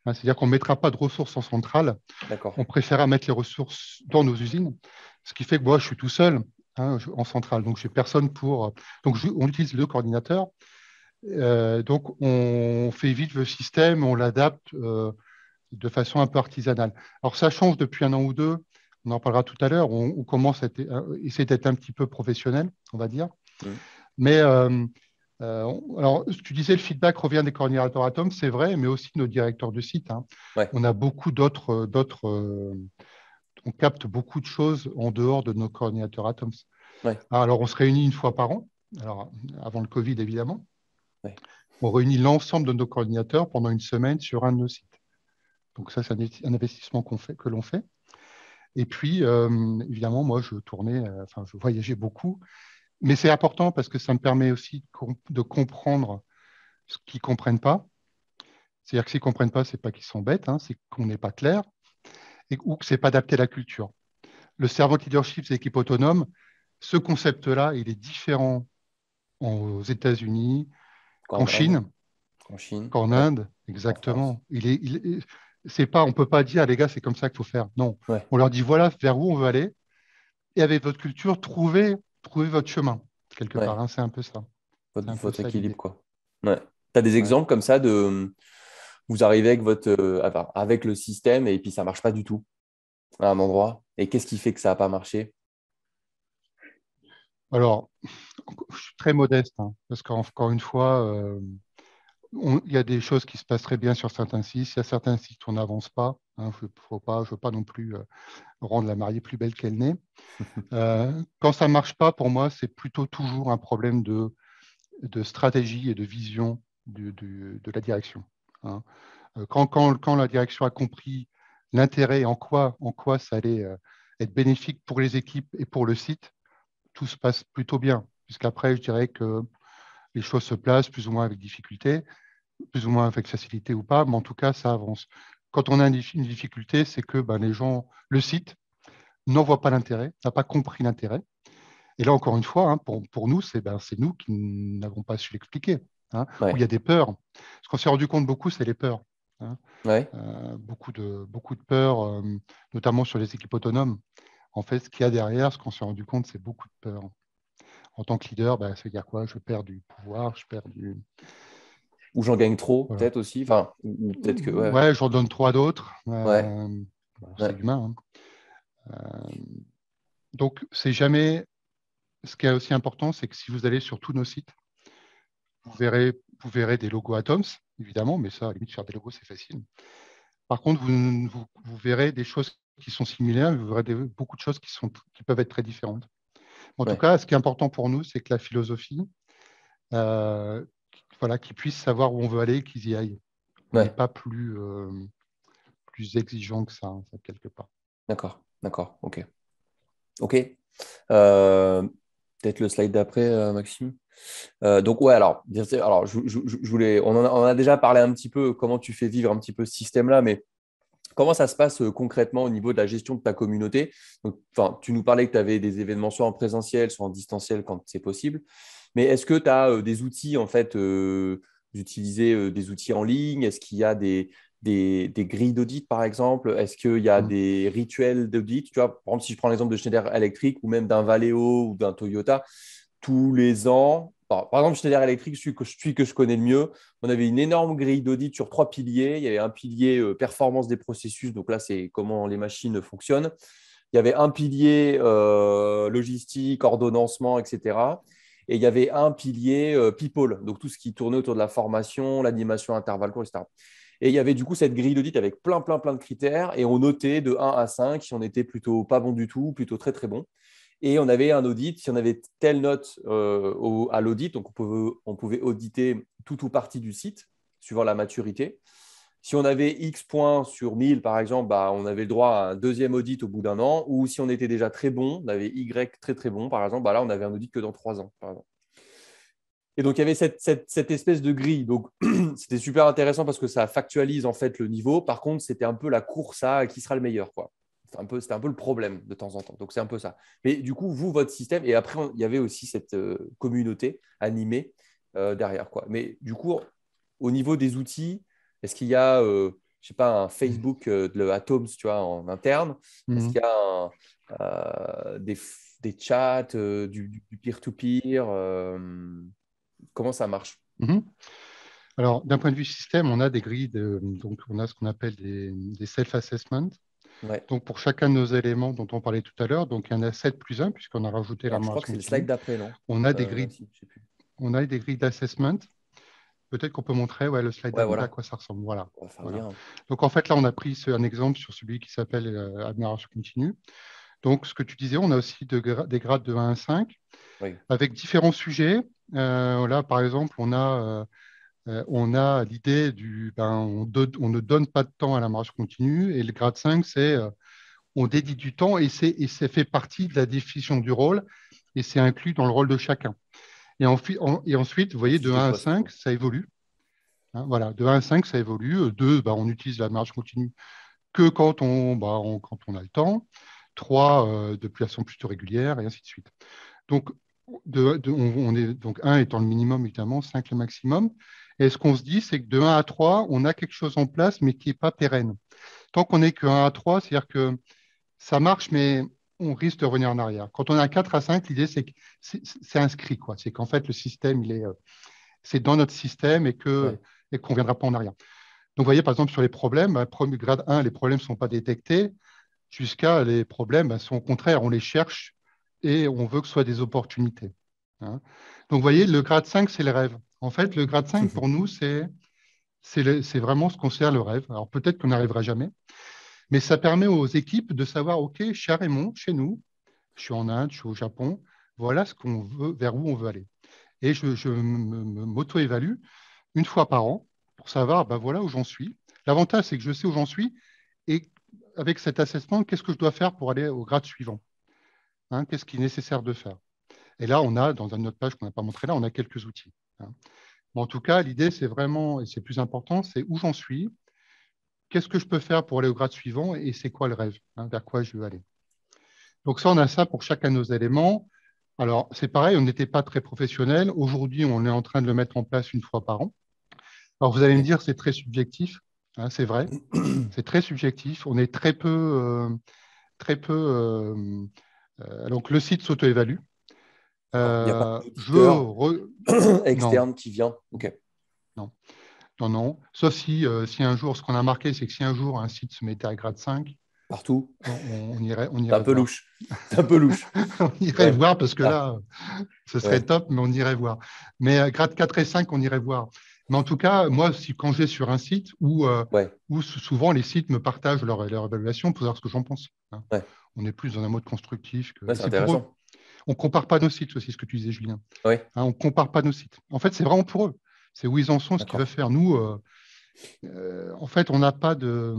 Hein, c'est-à-dire qu'on ne mettra pas de ressources en centrale. D'accord. On préfère mettre les ressources dans nos usines. Ce qui fait que moi, je suis tout seul en centrale. Donc, je n'ai personne pour. Donc, on utilise le coordinateur. Donc, on fait vite le système, on l'adapte de façon un peu artisanale. Alors, ça change depuis un an ou deux. On en parlera tout à l'heure. On commence à essayer d'être un petit peu professionnel, on va dire. Mm. Mais alors, tu disais, le feedback revient des coordinateurs Atom, c'est vrai, mais aussi nos directeurs de site. Hein. Ouais. On a beaucoup on capte beaucoup de choses en dehors de nos coordinateurs Atoms. Ouais. Alors, on se réunit une fois par an, alors, avant le Covid, évidemment. Ouais. On réunit l'ensemble de nos coordinateurs pendant une semaine sur un de nos sites. Donc ça, c'est un investissement que l'on fait. Et puis, évidemment, moi, je voyageais beaucoup. Mais c'est important parce que ça me permet aussi de comprendre ce qu'ils ne comprennent pas. C'est-à-dire que s'ils ne comprennent pas, ce n'est pas qu'ils sont bêtes, hein, c'est qu'on n'est pas clair ou que ce n'est pas adapté à la culture. Le servant leadership, c'est l'équipe autonome. Ce concept-là, il est différent aux États-Unis Qu'en qu'en Inde, Chine, en Chine, qu'en ouais, Inde, qu'en France. exactement. C'est pas, on ne peut pas dire, les gars, c'est comme ça qu'il faut faire. Non. Ouais. On leur dit, voilà vers où on veut aller. Et avec votre culture, trouvez votre chemin, quelque part. Ouais. Hein, c'est un peu ça. C'est un peu Votre ça équilibre, l'idée. quoi. Ouais. Tu as des Ouais. exemples comme ça de vous arrivez avec enfin, avec le système et puis ça marche pas du tout à un endroit. Et qu'est-ce qui fait que ça n'a pas marché? Alors, je suis très modeste, hein, parce qu'encore une fois, il y a des choses qui se passent très bien sur certains sites. Il y a certains sites où on n'avance pas. Hein, je ne veux pas non plus rendre la mariée plus belle qu'elle n'est. Quand ça ne marche pas, pour moi, c'est plutôt toujours un problème de stratégie et de vision de la direction. Hein. Quand la direction a compris l'intérêt et en quoi ça allait être bénéfique pour les équipes et pour le site, tout se passe plutôt bien. Puisqu'après, je dirais que les choses se placent plus ou moins avec difficulté, plus ou moins avec facilité ou pas, mais en tout cas, ça avance. Quand on a une difficulté, c'est que les gens, le site, n'en voit pas l'intérêt, n'a pas compris l'intérêt. Et là, encore une fois, hein, pour nous, c'est nous qui n'avons pas su l'expliquer, hein, où il y Ouais. a des peurs. Ce qu'on s'est rendu compte beaucoup, c'est les peurs. Hein. Ouais. Beaucoup de peurs, notamment sur les équipes autonomes. En fait, ce qu'il y a derrière, ce qu'on s'est rendu compte, c'est beaucoup de peurs. En tant que leader, ça veut dire quoi? Je perds du pouvoir, je perds du… Ou j'en gagne trop, Voilà. peut-être aussi. Enfin, ou peut-être que, ouais. Ouais, j'en donne trop à d'autres. Ouais, C'est ouais, humain. Donc, c'est jamais… Ce qui est aussi important, c'est que si vous allez sur tous nos sites, vous verrez des logos Atoms, évidemment, mais ça, à la limite, faire des logos, c'est facile. Par contre, vous verrez des choses qui sont similaires, vous verrez beaucoup de choses qui peuvent être très différentes. En tout ouais. cas, ce qui est important pour nous, c'est que la philosophie, voilà, qu'ils puissent savoir où on veut aller et qu'ils y aillent. On n'est Ouais. pas plus exigeant que ça, quelque part. D'accord, d'accord, ok. Ok. Euh, Peut-être le slide d'après, Maxime. Donc, ouais, alors je voulais, on en a déjà parlé un petit peu, comment tu fais vivre un petit peu ce système-là, mais comment ça se passe concrètement au niveau de la gestion de ta communauté? Donc, enfin, tu nous parlais que tu avais des événements soit en présentiel, soit en distanciel quand c'est possible. Mais est-ce que tu as des outils, en fait, vous utilisez des outils en ligne? Est-ce qu'il y a des grilles d'audit, par exemple? Est-ce qu'il y a Mm. des rituels d'audit? Tu vois, par exemple, si je prends l'exemple de Schneider Electric ou même d'un Valeo ou d'un Toyota, tous les ans. Par exemple, Schneider Electric, celui que je connais le mieux, on avait une énorme grille d'audit sur 3 piliers. Il y avait un pilier performance des processus, donc là, c'est comment les machines fonctionnent. Il y avait un pilier logistique, ordonnancement, etc. Et il y avait un pilier people, donc tout ce qui tournait autour de la formation, l'animation intervalle court, etc. Et il y avait du coup cette grille d'audit avec plein de critères et on notait de 1 à 5 si on était plutôt pas bon du tout, plutôt très très bon. Et on avait un audit, si on avait telle note à l'audit, donc on pouvait auditer tout ou partie du site, suivant la maturité. Si on avait X points sur 1000, par exemple, on avait le droit à un deuxième audit au bout d'un an. Ou si on était déjà très bon, on avait Y très très bon, par exemple, là, on avait un audit que dans 3 ans, par exemple. Et donc, il y avait cette espèce de grille. Donc, c'était super intéressant parce que ça factualise en fait le niveau. Par contre, c'était un peu la course à qui sera le meilleur, quoi. C'était un peu le problème de temps en temps. Donc, c'est un peu ça. Mais du coup, vous, votre système, et après, il y avait aussi cette communauté animée derrière, quoi. Mais du coup, au niveau des outils, est-ce qu'il y a, je sais pas, un Facebook de Atoms, tu vois, en interne? Est-ce Mm. qu'il y a des chats, du peer-to-peer comment ça marche? Mhm. Alors, d'un point de vue système, on a des grilles, donc on a ce qu'on appelle des self-assessments. Ouais. Donc, pour chacun de nos éléments dont on parlait tout à l'heure, donc il y en a 7 plus 1, puisqu'on a rajouté Alors, je crois l'amélioration que c'est le slide continue, d'après, non? on a des grilles, Si, je sais plus. on a des grilles d'assessment. Peut-être qu'on peut montrer le slide Ouais, d'après à voilà. quoi ça ressemble. Voilà. On va faire le Voilà. lien. Donc, en fait, là, on a pris un exemple sur celui qui s'appelle amélioration continue. Donc, ce que tu disais, on a aussi des grades de 1 à 5 Oui. avec différents sujets. Là, par exemple, on a l'idée on ne donne pas de temps à la marche continue. Et le grade 5, c'est on dédie du temps et ça fait partie de la définition du rôle et c'est inclus dans le rôle de chacun. Et ensuite, vous La voyez, de fiche de 1 à poste, 5, quoi. ça évolue. Hein, voilà, de 1 à 5, ça évolue. 2, on utilise la marche continue que quand on a le temps. 3, de façon plutôt régulière, et ainsi de suite. Donc, on est, donc 1 étant le minimum, évidemment, 5 le maximum. Et ce qu'on se dit, c'est que de 1 à 3, on a quelque chose en place, mais qui n'est pas pérenne. Tant qu'on n'est que 1 à 3, c'est-à-dire que ça marche, mais on risque de revenir en arrière. Quand on a 4 à 5, l'idée, c'est que c'est inscrit, quoi. C'est qu'en fait, le système, c'est dans notre système et qu'on Ouais. ne reviendra pas en arrière. Donc, vous voyez, par exemple, sur les problèmes, premier grade 1, les problèmes ne sont pas détectés, jusqu'à les problèmes sont au contraire, on les cherche et on veut que ce soit des opportunités. Hein. Donc, vous voyez, le grade 5, c'est le rêve. En fait, le grade 5, pour nous, c'est vraiment ce qu'on considère le rêve. Alors, peut-être qu'on n'arrivera jamais, mais ça permet aux équipes de savoir, OK, chez Raymond, chez nous, je suis en Inde, je suis au Japon, voilà ce qu'on veut, vers où on veut aller. Et je m'auto-évalue une fois par an pour savoir, voilà où j'en suis. L'avantage, c'est que je sais où j'en suis et avec cet assessment, qu'est-ce que je dois faire pour aller au grade suivant? Hein, qu'est-ce qui est nécessaire de faire? Et là, on a, dans une autre page qu'on n'a pas montré là, on a quelques outils. Hein. Mais en tout cas, l'idée, c'est vraiment, et c'est plus important, c'est où j'en suis, qu'est-ce que je peux faire pour aller au grade suivant et c'est quoi le rêve, hein, vers quoi je veux aller. Donc ça, on a ça pour chacun de nos éléments. Alors, c'est pareil, on n'était pas très professionnel. Aujourd'hui, on est en train de le mettre en place une fois par an. Alors, vous allez me Ok. dire, c'est très subjectif. Hein, c'est vrai, c'est très subjectif. On est très peu… donc, le site s'auto-évalue. Il n'y a pas Je d'auditeur non, externe qui vient. OK. non, non, non. Sauf si un jour, ce qu'on a marqué, c'est que si un jour un site se mettait à grade 5, Partout. on C'est un irait peu voir. louche. C'est un peu louche. On irait Ouais. voir parce que Ah, là, ce serait ouais. top, mais on irait voir. Mais grade 4 et 5, on irait voir. Mais en tout cas, moi, quand je vais sur un site Ouais. où souvent les sites me partagent leur évaluation pour savoir ce que j'en pense. Hein. Ouais. On est plus dans un mode constructif. Ouais, Et c'est c'est pour eux. intéressant. On ne compare pas nos sites aussi, ce que tu disais, Julien. Ouais. Hein, on ne compare pas nos sites. En fait, c'est vraiment pour eux. C'est où ils en sont, ce qu'ils veulent D'accord. faire. Nous, en fait, on n'a pas de.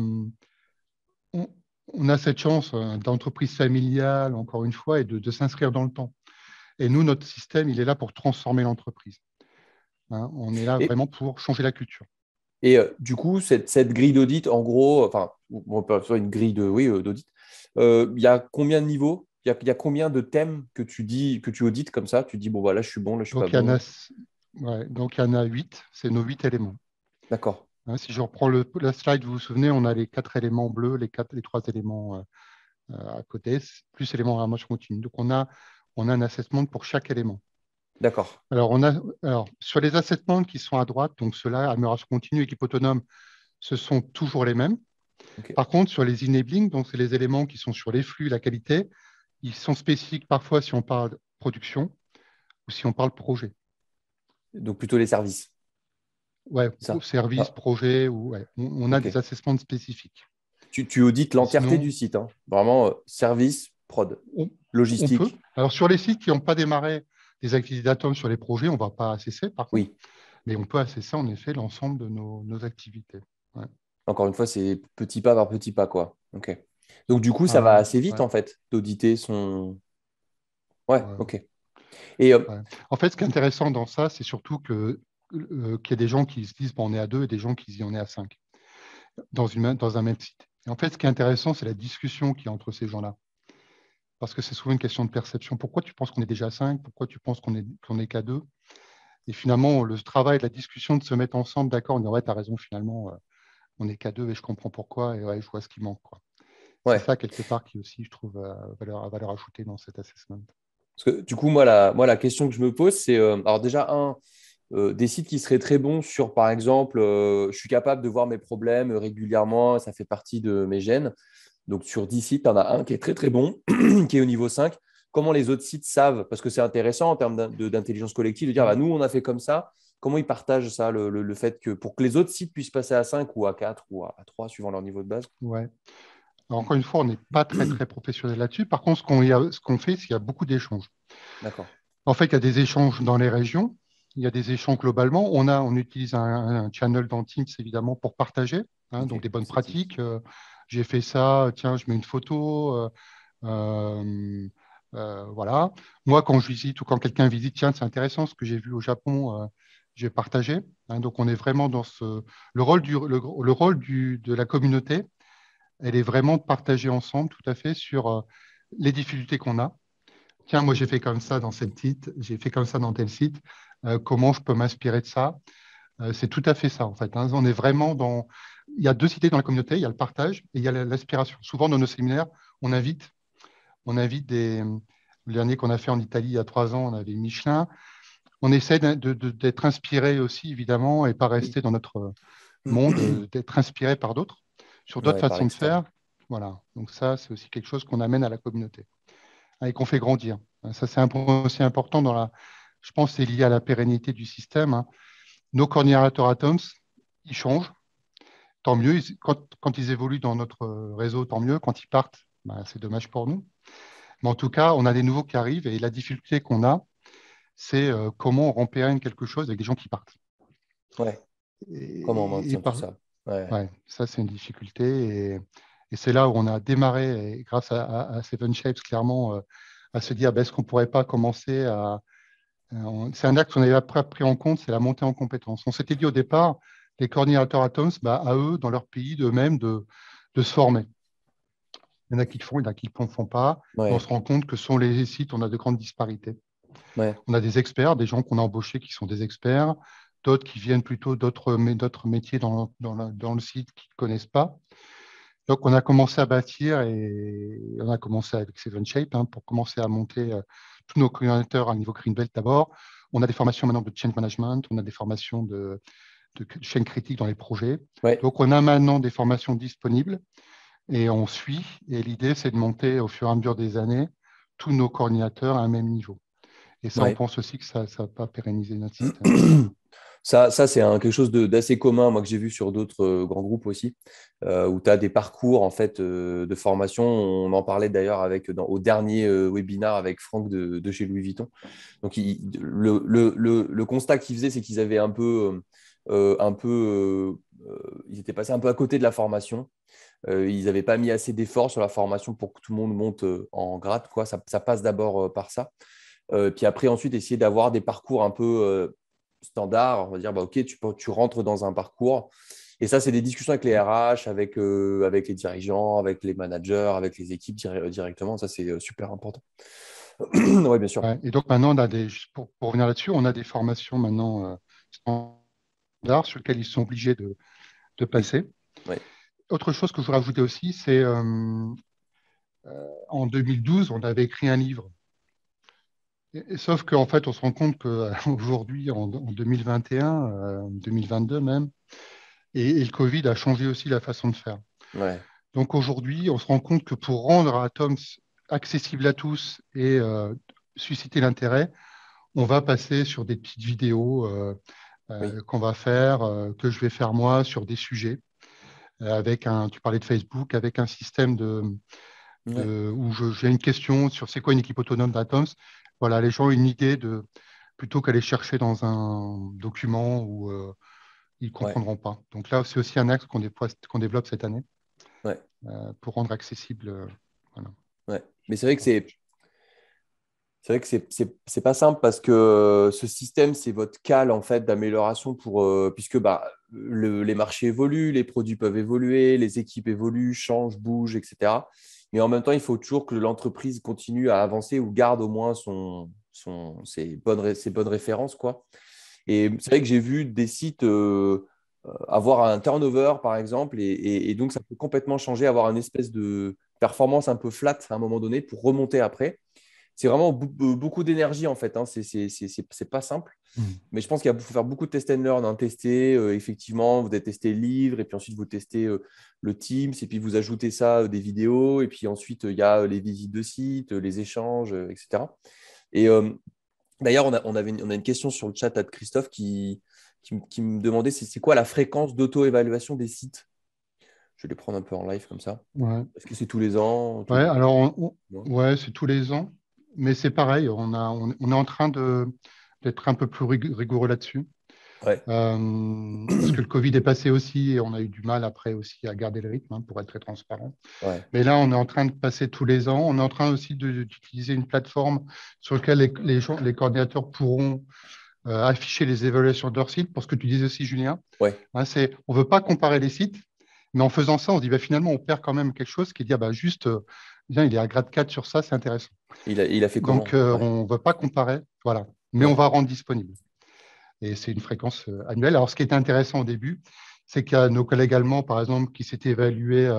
On, on a cette chance d'entreprise familiale, encore une fois, et de s'inscrire dans le temps. Et nous, notre système, il est là pour transformer l'entreprise. Hein, on est là Et, vraiment pour changer la culture. du coup, cette grille d'audit, en gros, enfin, on peut faire une grille de, oui, d'audit. Il y a combien de niveaux? Il y a combien de thèmes que tu dis, que tu audites comme ça? Tu dis, bon, voilà, je suis bon, là, je suis pas Donc, il y en bon. a, ouais, donc, il y en a 8. C'est nos 8 éléments. D'accord. Hein, si je reprends la slide, vous vous souvenez, on a les 4 éléments bleus, les 3 éléments à côté, plus éléments à marche continue. Donc, on a un assessment pour chaque élément. D'accord. Alors, sur les assessments qui sont à droite, donc ceux-là, amélioration continue, équipe autonome, ce sont toujours les mêmes. OK. Par contre, sur les enabling, donc c'est les éléments qui sont sur les flux, la qualité, ils sont spécifiques parfois si on parle production ou si on parle projet. Donc, plutôt les services. Ouais, C'est ça? service, Ah, projet, ouais, on a des OK. assessments spécifiques. Tu audites Et l'entièreté sinon, du site, hein. Vraiment, service, prod, on, on peut. logistique. Alors, sur les sites qui n'ont pas démarré des activités d'Atom sur les projets, on ne va pas assesser, par contre, Oui. mais on peut assesser en effet l'ensemble de nos activités. Ouais. Encore une fois, c'est petit pas par petit pas, quoi. OK. Donc, du coup, ça va assez vite, Ouais, en fait, d'auditer son. Ouais, ouais, OK. Et ouais. En fait, ce qui est intéressant dans ça, c'est surtout qu'il y a des gens qui se disent bon, on est à 2 et des gens qui se disent on est à 5 dans un même site. Et en fait, ce qui est intéressant, c'est la discussion qui est entre ces gens-là. Parce que c'est souvent une question de perception. Pourquoi tu penses qu'on est déjà à 5? Pourquoi tu penses qu'on est qu'à 2? Et finalement, le travail de la discussion, de se mettre ensemble, d'accord, on dit ouais, tu as raison, finalement, on est qu'à 2 et je comprends pourquoi, et ouais, je vois ce qui manque, quoi. C'est ouais. ça, quelque part, qui aussi, je trouve, valeur ajoutée dans cet assessment. Parce que du coup, moi, la question que je me pose, c'est alors déjà, des sites qui seraient très bons sur, par exemple, je suis capable de voir mes problèmes régulièrement, ça fait partie de mes gènes. Donc, sur 10 sites, il y en a un qui est très, très bon, qui est au niveau 5. Comment les autres sites savent? Parce que c'est intéressant en termes d'intelligence collective de dire, bah, Mm. nous, on a fait comme ça. Comment ils partagent ça, le fait que pour que les autres sites puissent passer à 5 ou à 4 ou à 3 suivant leur niveau de base? Ouais. Alors, encore une fois, on n'est pas très, très professionnel là-dessus. Par contre, ce qu'on fait, c'est qu'il y a beaucoup d'échanges. D'accord. En fait, il y a des échanges dans les régions. Il y a des échanges globalement. On utilise un channel dans Teams, évidemment, pour partager, hein, OK. donc des bonnes C'est Teams. pratiques. J'ai fait ça, tiens, je mets une photo. Voilà. Moi, quand je visite ou quand quelqu'un visite, tiens, c'est intéressant ce que j'ai vu au Japon, j'ai partagé. Hein, donc, on est vraiment dans le rôle, de la communauté, elle est vraiment de partager ensemble, tout à fait, sur les difficultés qu'on a. Tiens, moi, j'ai fait comme ça dans tel site, j'ai fait comme ça dans tel site. Comment je peux m'inspirer de ça? C'est tout à fait ça, en fait. Hein. On est vraiment dans. Il y a deux idées dans la communauté, il y a le partage et il y a l'aspiration. Souvent, dans nos séminaires, on invite le dernier qu'on a fait en Italie il y a 3 ans, on avait Michelin. On essaie d'être inspiré aussi, évidemment, et pas Oui. rester dans notre monde, d'être inspiré par d'autres, sur d'autres Ouais, par façons de externe. faire. Voilà. Donc ça, c'est aussi quelque chose qu'on amène à la communauté et qu'on fait grandir. Ça, c'est un point aussi important je pense que c'est lié à la pérennité du système. Hein. Nos coordinateurs Atoms, ils changent. Tant mieux. Quand ils évoluent dans notre réseau, tant mieux. Quand ils partent, bah, c'est dommage pour nous. Mais en tout cas, on a des nouveaux qui arrivent et la difficulté qu'on a, c'est comment on rend pérenne quelque chose avec des gens qui partent. Ouais. Comment on Et, et maintient tout par- ça? Ouais. ouais, ça, c'est une difficulté. Et c'est là où on a démarré, et grâce à Seven Shapes, clairement, à se dire, ben, est-ce qu'on ne pourrait pas commencer à. C'est un axe qu'on avait pris en compte, c'est la montée en compétences. On s'était dit au départ, les coordinateurs Atoms, bah, à eux, dans leur pays, d'eux-mêmes, de se former. Il y en a qui le font, il y en a qui ne le font pas. Et on se Ouais. rend compte que sur les sites, on a de grandes disparités. Ouais. On a des experts, des gens qu'on a embauchés qui sont des experts, d'autres qui viennent plutôt d'autres métiers dans le site qui ne connaissent pas. Donc, on a commencé à bâtir et on a commencé avec Seven Shape pour commencer à monter tous nos coordinateurs à niveau Greenbelt d'abord. On a des formations maintenant de change management, on a des formations de chaîne critique dans les projets. Ouais. Donc, on a maintenant des formations disponibles et on suit. Et l'idée, c'est de monter au fur et à mesure des années tous nos coordinateurs à un même niveau. Et ça, on pense aussi que ça va pas pérenniser notre système. Ça c'est quelque chose d'assez commun, moi, que j'ai vu sur d'autres grands groupes aussi, où tu as des parcours en fait, de formation. On en parlait d'ailleurs au dernier webinaire avec Franck de chez Louis Vuitton. Donc, le constat qu'ils faisaient, c'est qu'ils avaient ils étaient passés un peu à côté de la formation. Ils n'avaient pas mis assez d'efforts sur la formation pour que tout le monde monte en grade, quoi. Ça passe d'abord par ça. Puis après, ensuite, essayer d'avoir des parcours un peu standards. On va dire, OK, tu rentres dans un parcours. Et ça, c'est des discussions avec les RH, avec les dirigeants, avec les managers, avec les équipes directement. Ça, c'est super important. Oui, bien sûr. Ouais, et donc maintenant, pour revenir là-dessus, on a des formations maintenant standards sur lesquelles ils sont obligés de passer. Oui. Autre chose que je voudrais ajouter aussi, c'est en 2012, on avait écrit un livre. Sauf qu'en fait, on se rend compte qu'aujourd'hui, en 2021, 2022 même, et le Covid a changé aussi la façon de faire. Ouais. Donc aujourd'hui, on se rend compte que pour rendre Atoms accessible à tous et susciter l'intérêt, on va passer sur des petites vidéos qu'on va faire, que je vais faire moi sur des sujets, tu parlais de Facebook, avec un système où j'ai une question sur c'est quoi une équipe autonome d'Atoms. Voilà, les gens ont une idée plutôt qu'aller chercher dans un document où ils ne comprendront pas. Donc là, c'est aussi un axe qu'on développe cette année pour rendre accessible. Voilà. Ouais. Mais c'est vrai que c'est pas simple parce que ce système, c'est votre cale en fait d'amélioration puisque les marchés évoluent, les produits peuvent évoluer, les équipes évoluent, changent, bougent, etc. Mais en même temps, il faut toujours que l'entreprise continue à avancer ou garde au moins ses bonnes références, quoi. Et c'est vrai que j'ai vu des sites avoir un turnover, par exemple, et donc ça peut complètement changer, avoir une espèce de performance un peu flat à un moment donné pour remonter après. C'est vraiment beaucoup d'énergie en fait. Hein. C'est pas simple. Mais je pense qu'il faut faire beaucoup de test and learn. Hein. Tester, effectivement, vous allez tester le livre, et puis ensuite vous testez le Teams, et puis vous ajoutez ça, des vidéos, et puis ensuite il y a les visites de site, les échanges, etc. Et d'ailleurs, on a une question sur le chat de Christophe qui me demandait c'est quoi la fréquence d'auto-évaluation des sites. Je vais les prendre un peu en live comme ça. Ouais. Est-ce que c'est tous les ans? Ouais, alors, c'est tous les ans. Mais c'est pareil, on est en train d'être un peu plus rigoureux là-dessus. Ouais. Parce que le Covid est passé aussi et on a eu du mal après aussi à garder le rythme, pour être très transparent. Ouais. Mais là, on est en train de passer tous les ans. On est en train aussi d'utiliser une plateforme sur laquelle les coordinateurs pourront afficher les évaluations de leur site. Pour ce que tu disais aussi, Julien, Ouais. on ne veut pas comparer les sites, mais en faisant ça, on se dit finalement, on perd quand même quelque chose qui est de dire juste, bien, il est à grade 4 sur ça, c'est intéressant. Il a fait comment? Donc, on ne veut pas comparer, voilà. Mais on va rendre disponible. Et c'est une fréquence annuelle. Alors, ce qui était intéressant au début, c'est qu'il y a nos collègues allemands, par exemple, qui s'étaient évalués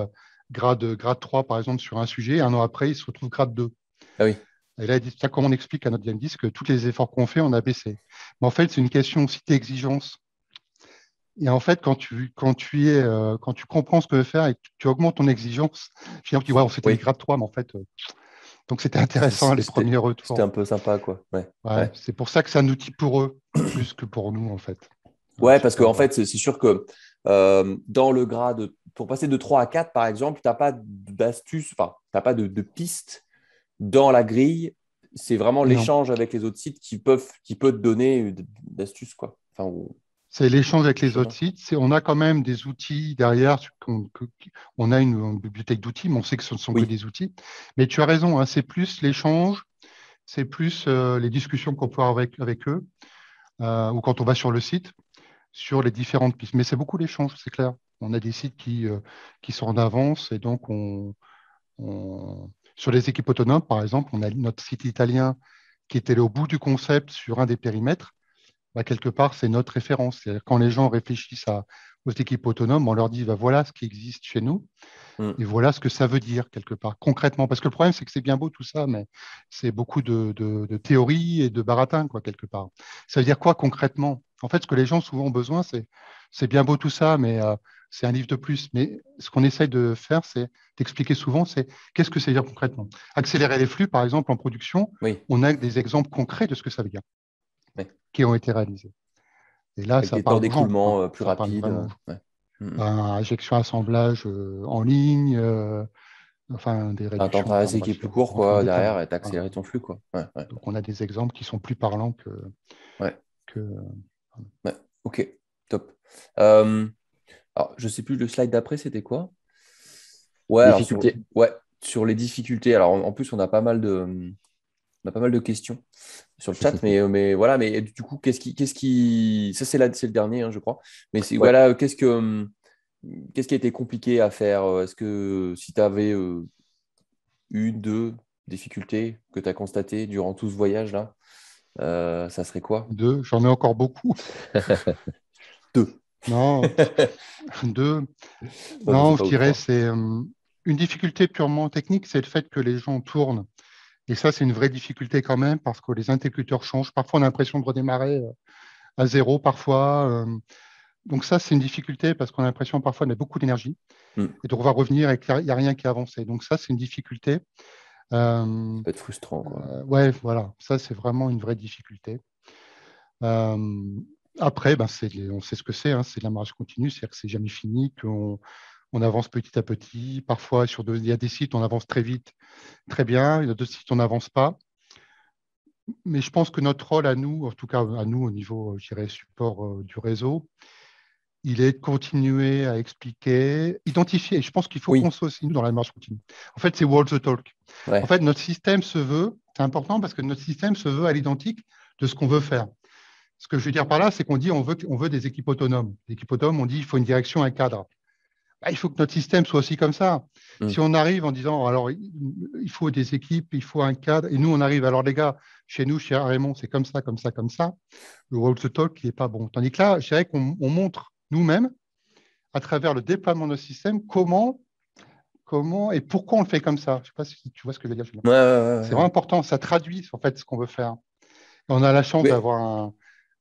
grade 3, par exemple, sur un sujet. Un an après, ils se retrouvent grade 2. Ah oui. Et là, comment on explique à notre DMDIS que tous les efforts qu'on fait, on a baissé. Mais en fait, c'est une question aussi d'exigence. Et en fait, quand tu comprends ce que veut faire et que tu augmentes ton exigence, finalement, tu dis, on s'était grade 3, mais en fait, donc c'était intéressant les premiers retours. C'était un peu sympa, quoi. Ouais. C'est pour ça que c'est un outil pour eux, plus que pour nous, en fait. Ouais, parce qu'en fait, c'est sûr que dans le grade, pour passer de 3 à 4, par exemple, tu n'as pas d'astuce, enfin, tu n'as pas de piste dans la grille. C'est vraiment l'échange avec les autres sites qui peut te donner d'astuces, quoi. Enfin, c'est l'échange avec les autres sites. On a quand même des outils derrière. On a une bibliothèque d'outils, mais on sait que ce ne sont que des outils. Mais tu as raison, c'est plus l'échange, c'est plus les discussions qu'on peut avoir avec eux, ou quand on va sur le site, sur les différentes pistes. Mais c'est beaucoup l'échange, c'est clair. On a des sites qui sont en avance, et donc sur les équipes autonomes, par exemple, on a notre site italien qui était au bout du concept sur un des périmètres. Quelque part, c'est notre référence. C'est-à-dire quand les gens réfléchissent aux équipes autonomes, on leur dit, voilà ce qui existe chez nous et voilà ce que ça veut dire quelque part, concrètement. Parce que le problème, c'est que c'est bien beau tout ça, mais c'est beaucoup de théorie et de baratin, quoi, quelque part. Ça veut dire quoi concrètement? En fait, ce que les gens souvent ont besoin, c'est bien beau tout ça, mais c'est un livre de plus. Mais ce qu'on essaye de faire, c'est d'expliquer souvent, c'est qu'est-ce que ça veut dire concrètement. Accélérer les flux, par exemple, en production, on a des exemples concrets de ce que ça veut dire, qui ont été réalisés. Et là, Avec ça des temps parle aux gens, d'écoulement plus ça parle rapides. vraiment. Injection, assemblage en ligne, enfin des Un temps de réductions. traversée qui est plus court, quoi, derrière, et t'accélères ton flux, quoi. Donc, on a des exemples qui sont plus parlants que. Ok, top. Alors, je sais plus, le slide d'après, c'était quoi? Difficulté. Sur les difficultés. Alors, en plus, on a pas mal de questions sur le chat, mais voilà. Mais du coup, qu'est-ce qui... Ça, c'est le dernier, hein, je crois. Mais voilà, qu'est-ce qui a été compliqué à faire? Est-ce que si tu avais une, deux difficultés que tu as constatées durant tout ce voyage-là, ça serait quoi? Deux, j'en ai encore beaucoup. Deux. Non, deux. Non, Non, je dirais c'est une difficulté purement technique, c'est le fait que les gens tournent. Et ça, c'est une vraie difficulté quand même parce que les interlocuteurs changent. Parfois, on a l'impression de redémarrer à zéro, parfois. Donc ça, c'est une difficulté parce qu'on a l'impression parfois d'être beaucoup d'énergie et donc on va revenir et qu'il n'y a rien qui a avancé. Donc ça, c'est une difficulté. Ça peut être frustrant, quoi. Ouais, voilà. Ça, c'est vraiment une vraie difficulté. Après, on sait ce que c'est. Hein, c'est de la marche continue, c'est-à-dire que c'est jamais fini, qu'on avance petit à petit. Parfois, il y a des sites, on avance très vite, très bien. Il y a d'autres sites, on n'avance pas. Mais je pense que notre rôle à nous, en tout cas à nous au niveau, je dirais, support du réseau, il est de continuer à expliquer, identifier. Et je pense qu'il faut qu'on soit aussi, nous, dans la marche continue. En fait, c'est Walk the Talk. Ouais. En fait, notre système se veut, c'est important parce que notre système se veut à l'identique de ce qu'on veut faire. Ce que je veux dire par là, c'est qu'on dit on veut des équipes autonomes. Les équipes autonomes, on dit il faut une direction, un cadre. Il faut que notre système soit aussi comme ça. Si on arrive en disant alors il faut des équipes, il faut un cadre, et nous on arrive, alors les gars, chez nous, chez Raymond, c'est comme ça, comme ça, comme ça, le walk the talk qui n'est pas bon. Tandis que là, je dirais qu'on montre nous-mêmes, à travers le déploiement de nos systèmes, comment et pourquoi on le fait comme ça. Je ne sais pas si tu vois ce que je veux dire. C'est vraiment important, ça traduit en fait ce qu'on veut faire. Et on a la chance d'avoir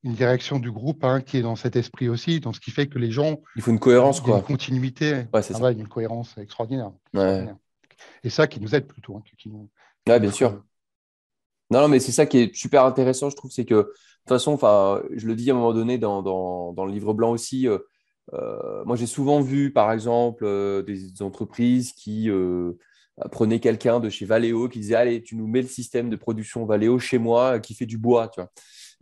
une direction du groupe qui est dans cet esprit aussi, dans ce qui fait que les gens... Il faut une cohérence, quoi. Une continuité, une cohérence extraordinaire. Et ça qui nous aide plutôt. Bien sûr. Non, mais c'est ça qui est super intéressant, je trouve, c'est que, de toute façon, je le dis à un moment donné dans le livre blanc aussi, moi j'ai souvent vu, par exemple, des entreprises qui prenaient quelqu'un de chez Valeo qui disait, allez, tu nous mets le système de production Valeo chez moi qui fait du bois, tu vois.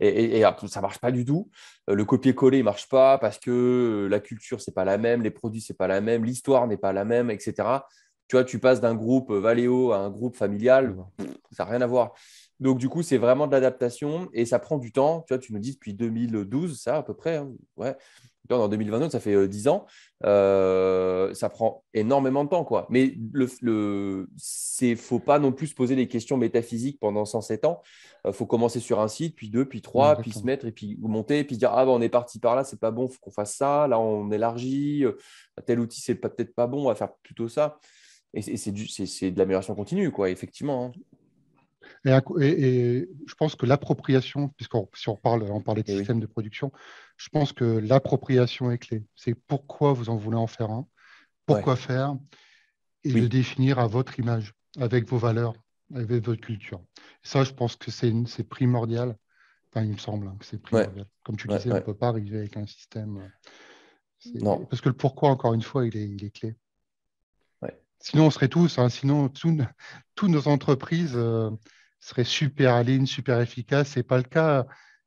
Et ça ne marche pas du tout. Le copier-coller ne marche pas parce que la culture, ce n'est pas la même, les produits, ce n'est pas la même, l'histoire n'est pas la même, etc. Tu vois, tu passes d'un groupe Valeo à un groupe familial, ça n'a rien à voir. Donc, du coup, c'est vraiment de l'adaptation et ça prend du temps. Tu vois, tu nous dis depuis 2012, ça à peu près. Hein, ouais. En 2022, ça fait 10 ans. Ça prend énormément de temps, quoi. Mais c'est faut pas non plus se poser des questions métaphysiques pendant 107 ans. Faut commencer sur un site, puis deux, puis trois, puis se mettre, et puis monter, et puis dire on est parti par là, c'est pas bon, faut qu'on fasse ça. Là, on élargit. Tel outil, c'est peut-être pas bon, on va faire plutôt ça. Et c'est de l'amélioration continue, quoi, effectivement. Hein. Et je pense que l'appropriation, si on parlait de système de production, je pense que l'appropriation est clé. C'est pourquoi vous en voulez en faire un, pourquoi faire, et le définir à votre image, avec vos valeurs, avec votre culture. Et ça, je pense que c'est primordial. Enfin, il me semble que c'est primordial. Comme tu disais, on ne peut pas arriver avec un système. Parce que le pourquoi, encore une fois, il est clé. Sinon, on serait tous, sinon, toutes nos entreprises seraient super alignes, super efficaces. Ce n'est pas le cas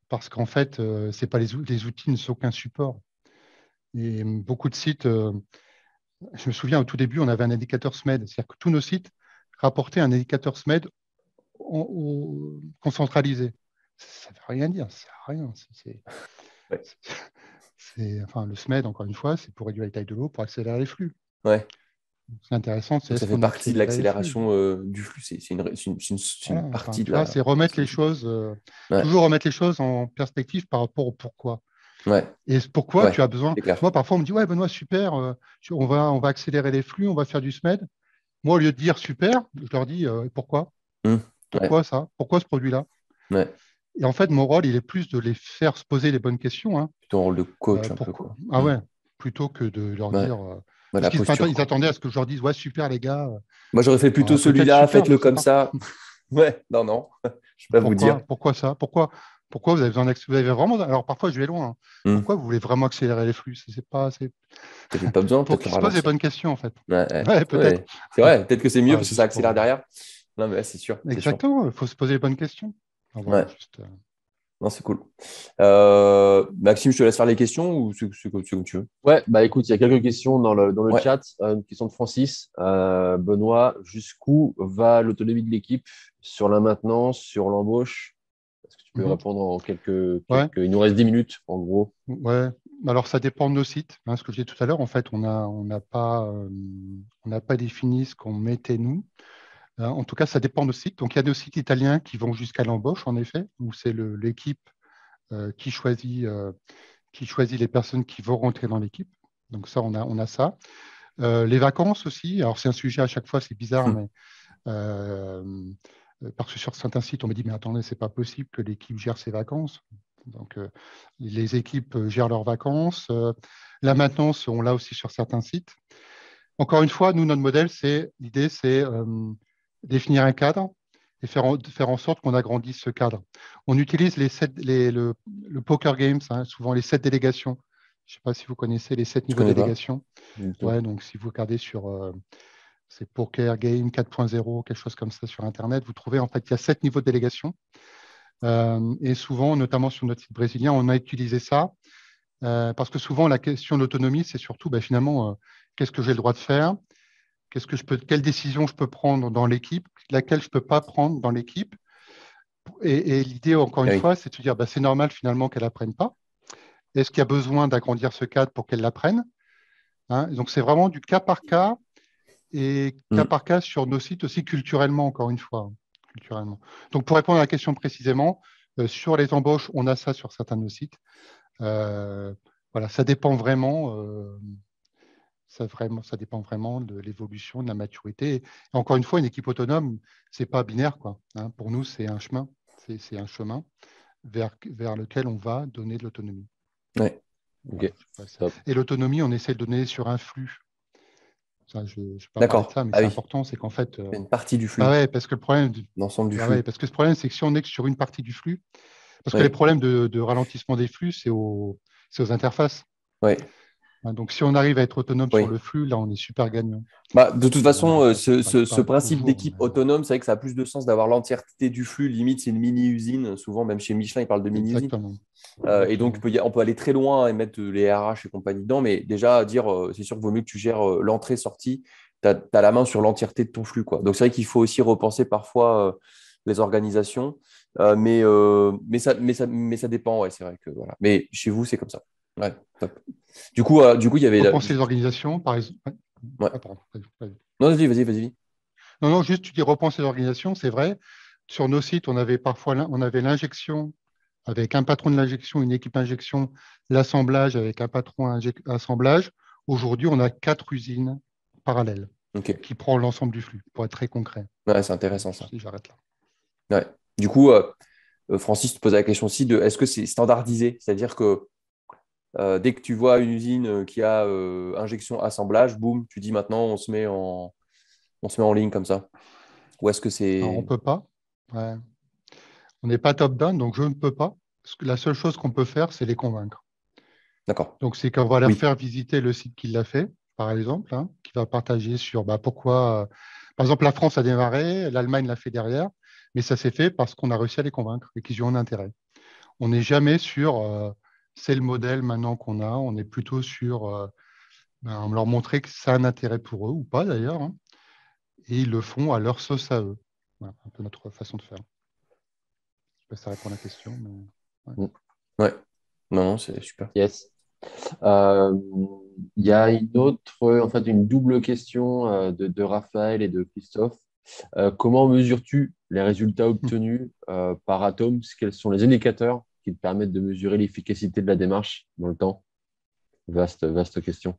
parce qu'en fait, c'est pas les outils ne sont qu'un support. Et beaucoup de sites, je me souviens au tout début, on avait un indicateur SMED, c'est-à-dire que tous nos sites rapportaient un indicateur SMED concentralisé. Ça ne veut rien dire, ça ne sert à rien. Enfin, le SMED, encore une fois, c'est pour réduire la taille de l'eau, pour accélérer les flux. C'est intéressant. Ça fait partie de l'accélération du flux. C'est une partie de la. C'est remettre les choses, toujours remettre les choses en perspective par rapport au pourquoi. Ouais, Et pourquoi ouais, tu as besoin. c'est clair. Moi, parfois, on me dit, ouais, Benoît, super, on va accélérer les flux, on va faire du SMED. Moi, au lieu de dire super, je leur dis, pourquoi? Hmm. Ouais, Pourquoi ça? Pourquoi ce produit-là? ouais. Et en fait, mon rôle, il est plus de les faire se poser les bonnes questions. Hein. Plutôt un rôle de coach un peu, Pourquoi? quoi. Ah ouais, plutôt que de leur Ouais, dire. ouais, Parce la qu'ils posture, ils quoi. attendaient à ce que je leur dise, ouais, super, les gars. Moi, j'aurais fait plutôt Peut-être celui-là, super, faites-le je sais comme pas. ça. Ouais, non, non, je vais pas vous dire. Pourquoi ça? Pourquoi vous avez besoin vous avez vraiment. Alors parfois, je vais loin. Hein. Hmm. Pourquoi vous voulez vraiment accélérer les flux? C'est pas. T'as peut-être pas besoin, Pour peut-être le qu'ils se posent les ralentir. bonnes questions, en fait. Ouais, ouais. Ouais, peut-être. Ouais. C'est vrai, peut-être que c'est mieux Voilà, parce que ça juste accélère pour. derrière. Non, mais ouais, c'est sûr, c'est sûr. Exactement, il faut se poser les bonnes questions. Ah, voilà, Ouais, juste. non, c'est cool. Maxime, je te laisse faire les questions ou c'est comme tu veux? Ouais, bah écoute, il y a quelques questions dans le Ouais. chat. Une question de Francis. Benoît, jusqu'où va l'autonomie de l'équipe sur la maintenance, sur l'embauche? Est-ce que tu peux Mhm. répondre en Ouais, Il nous reste 10 minutes, en gros. ouais. Alors, ça dépend de nos sites. Hein, ce que je disais tout à l'heure, en fait, on n'a pas défini ce qu'on mettait nous. En tout cas, ça dépend de nos sites. Donc, il y a des sites italiens qui vont jusqu'à l'embauche, en effet, où c'est l'équipe qui choisit les personnes qui vont rentrer dans l'équipe. Donc, ça, on a ça. Les vacances aussi. Alors, c'est un sujet à chaque fois, c'est bizarre, mais euh, parce que sur certains sites, on me dit, mais attendez, c'est pas possible que l'équipe gère ses vacances. Donc, les équipes gèrent leurs vacances. La maintenance, on l'a aussi sur certains sites. Encore une fois, nous, notre modèle, l'idée, c'est définir un cadre et faire en sorte qu'on agrandisse ce cadre. On utilise le poker games, hein, souvent les 7 délégations. Je ne sais pas si vous connaissez les 7 Je niveaux de connais pas délégation. Du tout. Ouais, donc, si vous regardez sur c'est Poker Game 4.0, quelque chose comme ça sur Internet, vous trouvez en fait il y a 7 niveaux de délégation. Et souvent, notamment sur notre site brésilien, on a utilisé ça parce que souvent la question d'autonomie, c'est surtout finalement qu'est-ce que j'ai le droit de faire, quelle décision je peux prendre dans l'équipe, laquelle je ne peux pas prendre dans l'équipe. Et l'idée, encore Ah une oui. fois, c'est de se dire c'est normal finalement qu'elle n'apprenne pas. Est-ce qu'il y a besoin d'agrandir ce cadre pour qu'elle l'apprenne? Hein. Donc c'est vraiment du cas par cas et cas Hmm. par cas sur nos sites aussi culturellement, encore une fois. Culturellement. Donc, pour répondre à la question précisément, sur les embauches, on a ça sur certains de nos sites. Voilà, ça dépend vraiment, ça dépend vraiment de l'évolution, de la maturité. Et encore une fois, une équipe autonome, c'est pas binaire, quoi. Hein. Pour nous, c'est un chemin, c'est un chemin vers lequel on va donner de l'autonomie. Ouais. Voilà, Ok, top. et l'autonomie, on essaie de donner sur un flux. Ça, je ne vais pas parler de D'accord. ça, mais Ah c'est oui. important, c'est qu'en fait, C'est une partie du bah flux, ouais, parce que le problème, l'ensemble du bah ouais, flux. parce que ce problème, c'est que si on est que sur une partie du flux, parce que les Oui. problèmes de ralentissement des flux, c'est aux interfaces. Oui. Hein. Donc, si on arrive à être autonome sur Oui. le flux, là, on est super gagnant. Bah, de toute façon, Ça, ça arrive ce pas principe toujours, d'équipe autonome, c'est vrai que ça a plus de sens d'avoir l'entièreté du flux. Limite, c'est une mini-usine. Souvent, même chez Michelin, ils parlent de mini-usine. exactement. Et donc, Exactement. on peut aller très loin et mettre les RH et compagnie dedans. Mais déjà, dire, c'est sûr qu'il vaut mieux que tu gères l'entrée-sortie. Tu as la main sur l'entièreté de ton flux, quoi. Donc, c'est vrai qu'il faut aussi repenser parfois les organisations. Mais ça dépend, ouais, c'est vrai que voilà. Mais chez vous, c'est comme ça. Ouais, top. Du coup, il y avait. Repenser les organisations, par exemple. Ouais. Ah, pardon. Vas-y. Non, vas-y. Non, non, juste tu dis repenser l'organisation, c'est vrai. Sur nos sites, on avait parfois on avait l'injection avec un patron de l'injection, une équipe injection, l'assemblage avec un patron assemblage. Aujourd'hui, on a 4 usines parallèles Ok. qui prend l'ensemble du flux, pour être très concret. Ouais, c'est intéressant ça. Si j'arrête là. Ouais. Du coup, Francis te posait la question aussi de est-ce que c'est standardisé? C'est-à-dire que dès que tu vois une usine qui a injection, assemblage, boum, tu dis maintenant on se met en ligne comme ça. Ou est-ce que Alors, on ne c'est. peut pas. Ouais. On n'est pas top-down, donc je ne peux pas. La seule chose qu'on peut faire, c'est les convaincre. D'accord. Donc, c'est qu'on va leur Oui. faire visiter le site qui l'a fait, par exemple, hein, qui va partager sur pourquoi. Par exemple, la France a démarré, l'Allemagne l'a fait derrière, mais ça s'est fait parce qu'on a réussi à les convaincre et qu'ils y ont un intérêt. On n'est jamais sur c'est le modèle maintenant qu'on a, on est plutôt sur leur montrer que ça a un intérêt pour eux ou pas d'ailleurs, hein, et ils le font à leur sauce à eux. Voilà, un peu notre façon de faire. Je sais pas si ça répond à la question, mais ouais. Mm. Ouais. Non, non, c'est super. Yes. Euh, Il y a en fait, une double question de Raphaël et de Christophe. Comment mesures-tu les résultats obtenus par Atoms? Quels sont les indicateurs qui te permettent de mesurer l'efficacité de la démarche dans le temps? Vaste question.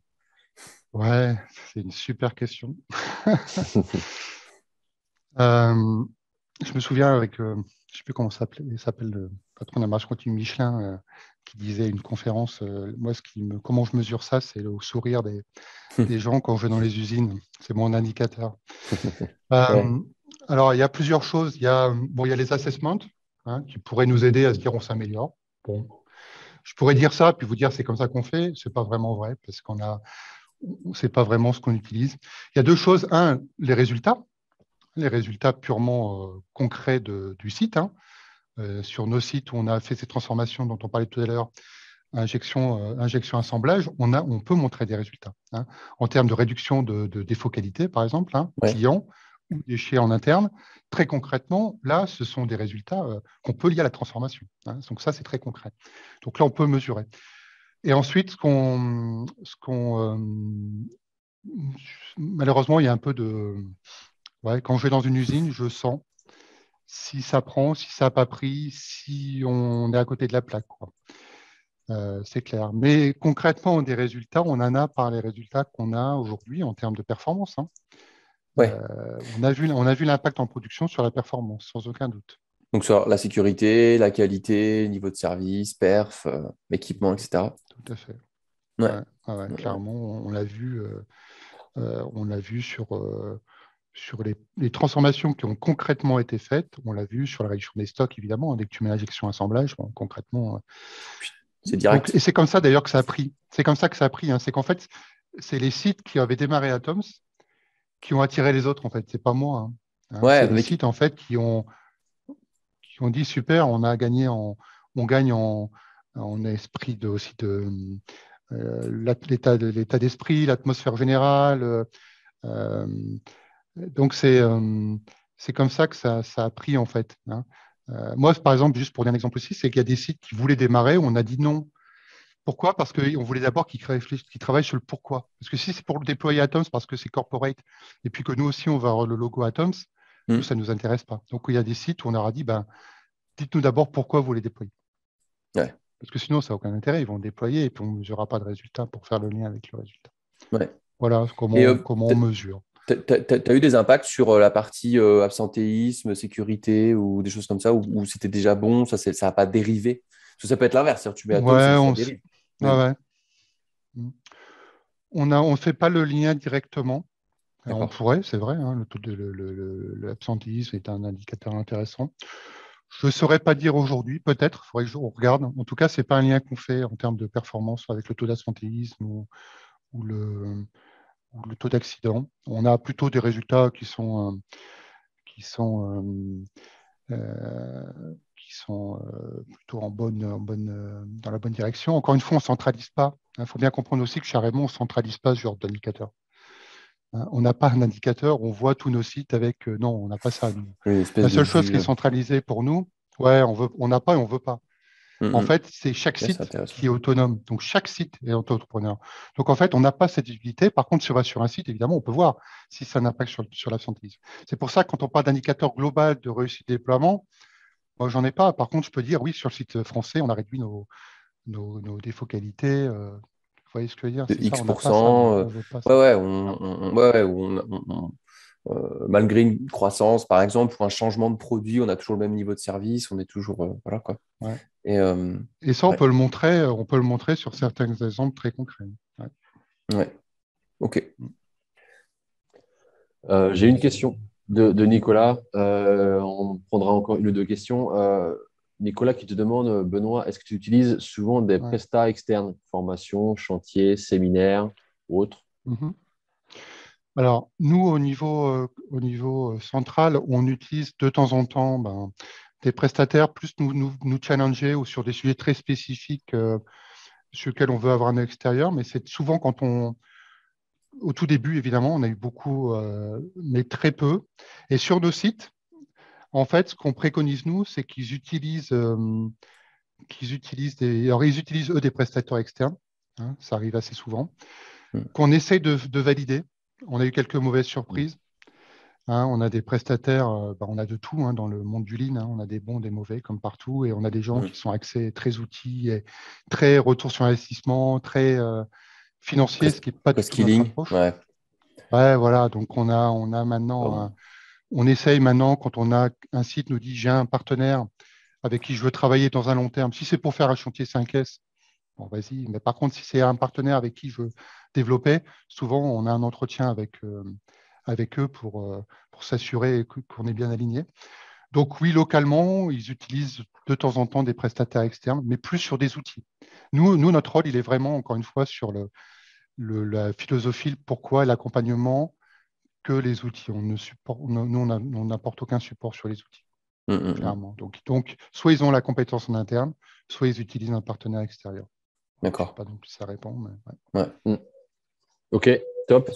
Ouais, c'est une super question. Euh, je me souviens avec, je ne sais plus comment il s'appelle le patron de la marche continue Michelin, qui disait une conférence, moi, comment je mesure ça, c'est le sourire des gens quand je vais dans les usines. C'est mon indicateur. Ouais. Alors, il y a plusieurs choses. Il y a les assessments, hein, qui pourraient nous aider à se dire on s'améliore. Bon. Je pourrais dire ça, puis vous dire c'est comme ça qu'on fait. C'est pas vraiment vrai, parce c'est pas vraiment ce qu'on utilise. Il y a deux choses. Un, les résultats purement concrets du site. Hein. Sur nos sites où on a fait ces transformations dont on parlait tout à l'heure, injection, assemblage, on peut montrer des résultats. Hein. En termes de réduction de défauts qualité, par exemple, hein, Ouais. clients ou déchets en interne, très concrètement, là, ce sont des résultats qu'on peut lier à la transformation. Hein. Donc ça, c'est très concret. Donc là, on peut mesurer. Et ensuite, malheureusement, il y a un peu de... Ouais, quand je vais dans une usine, je sens si ça prend, si ça n'a pas pris, si on est à côté de la plaque, quoi. C'est clair. Mais concrètement, des résultats, on en a par les résultats qu'on a aujourd'hui en termes de performance. Hein. Ouais. On a vu l'impact en production sur la performance, sans aucun doute. Donc, sur la sécurité, la qualité, niveau de service, perf, équipement, etc. Tout à fait. Ouais. Ouais, clairement, on l'a vu sur les transformations qui ont concrètement été faites. On l'a vu sur la réduction des stocks, évidemment. Dès que tu mets l'injection assemblage, bon, concrètement. C'est Donc, direct. et c'est comme ça d'ailleurs que ça a pris. C'est comme ça que ça a pris. Hein. C'est qu'en fait, c'est les sites qui avaient démarré Atoms qui ont attiré les autres, en fait. C'est pas moi. Hein. Ouais, C'est les sites, en fait, qui ont dit super, on gagne en esprit aussi l'état d'esprit, l'atmosphère générale. Euh, donc, c'est comme ça que ça a pris, en fait. Hein. Moi, par exemple, juste pour donner un exemple aussi, c'est qu'il y a des sites qui voulaient démarrer, où on a dit non. Pourquoi? Parce qu'on voulait d'abord qu'ils travaillent sur le pourquoi. Parce que si c'est pour le déployer Atoms, parce que c'est corporate, et puis que nous aussi, on va avoir le logo Atoms, nous, ça ne nous intéresse pas. Donc, il y a des sites où on leur a dit, dites-nous d'abord pourquoi vous les déployez. Ouais. Parce que sinon, ça n'a aucun intérêt. Ils vont le déployer et puis on ne mesurera pas de résultat pour faire le lien avec le résultat. Ouais. Voilà Et comment on mesure. tu as eu des impacts sur la partie absentéisme, sécurité ou des choses comme ça, où c'était déjà bon, ça n'a pas dérivé? Parce que ça peut être l'inverse, c'est-à-dire tu mets Atom, Ouais, ça dérive. Mais bon, ouais. On ne fait pas le lien directement. Alors, on d'accord. pourrait, c'est vrai, hein, l'absentéisme est un indicateur intéressant. Je ne saurais pas dire aujourd'hui, peut-être, il faudrait que on regarde. En tout cas, ce n'est pas un lien qu'on fait en termes de performance avec le taux d'absentéisme ou le taux d'accident. On a plutôt des résultats qui sont plutôt dans la bonne direction. Encore une fois, on ne centralise pas. Il faut bien comprendre aussi que chez Raymond, on ne centralise pas ce genre d'indicateur. On n'a pas un indicateur, on voit tous nos sites avec... non, on n'a pas ça. Nous. Une espèce La de seule chose vue. qui est centralisée pour nous, ouais, on n'a pas et on ne veut pas. En Mhm. fait, c'est chaque Ouais, c'est site intéressant. qui est autonome. Donc, chaque site est entrepreneur. Donc, en fait, on n'a pas cette visibilité. Par contre, si on va sur un site, évidemment, on peut voir si ça a un impact sur l'absentéisme. C'est pour ça que quand on parle d'indicateur global de réussite de déploiement, moi, j'en ai pas. Par contre, je peux dire, oui, sur le site français, on a réduit nos défauts qualité. Vous voyez ce que je veux dire? De C'est ça, on n'a pas ça. X%. On veut pas ça. Ouais, ouais, Ah, ouais, malgré une croissance, par exemple, ou un changement de produit, on a toujours le même niveau de service, on est toujours. Voilà, quoi. ouais. Et, Et ça, ouais, on peut le montrer sur certains exemples très concrets. Ouais. ouais, ok. J'ai une question de Nicolas. On prendra encore une ou deux questions. Nicolas qui te demande, Benoît, est-ce que tu utilises souvent des Ouais. prestats externes, formation, chantier, séminaire ou autres? Mhm. Alors, nous, au niveau central, on utilise de temps en temps des prestataires plus nous challenger ou sur des sujets très spécifiques sur lesquels on veut avoir un extérieur, mais c'est souvent au tout début, évidemment, on a eu beaucoup, mais très peu. Et sur nos sites, en fait, ce qu'on préconise, nous, c'est qu'ils utilisent alors, ils utilisent, eux, des prestataires externes. Hein, ça arrive assez souvent. Mm. Qu'on essaye de valider. On a eu quelques mauvaises surprises. On a des prestataires, on a de tout dans le monde du lean. On a des bons, des mauvais, comme partout. Et on a des gens qui sont axés très outils, et très retour sur investissement, très financier, ce qui n'est pas du tout notre Skilling, approche. ouais. Ouais, voilà. Donc, on a maintenant, on essaye maintenant, quand on a un site nous dit, j'ai un partenaire avec qui je veux travailler dans un long terme. Si c'est pour faire un chantier 5S, bon, vas-y. Mais par contre, si c'est un partenaire avec qui je veux développer, souvent, on a un entretien avec eux pour s'assurer qu'on est bien aligné. Donc oui, localement, ils utilisent de temps en temps des prestataires externes, mais plus sur des outils. Nous, notre rôle, il est vraiment, encore une fois, sur la philosophie, le pourquoi, l'accompagnement, que les outils. Nous, on n'apporte aucun support sur les outils, clairement. Donc, soit ils ont la compétence en interne, soit ils utilisent un partenaire extérieur. D'accord. Je ne sais pas donc si ça répond. Mais... Ouais. Ok, top.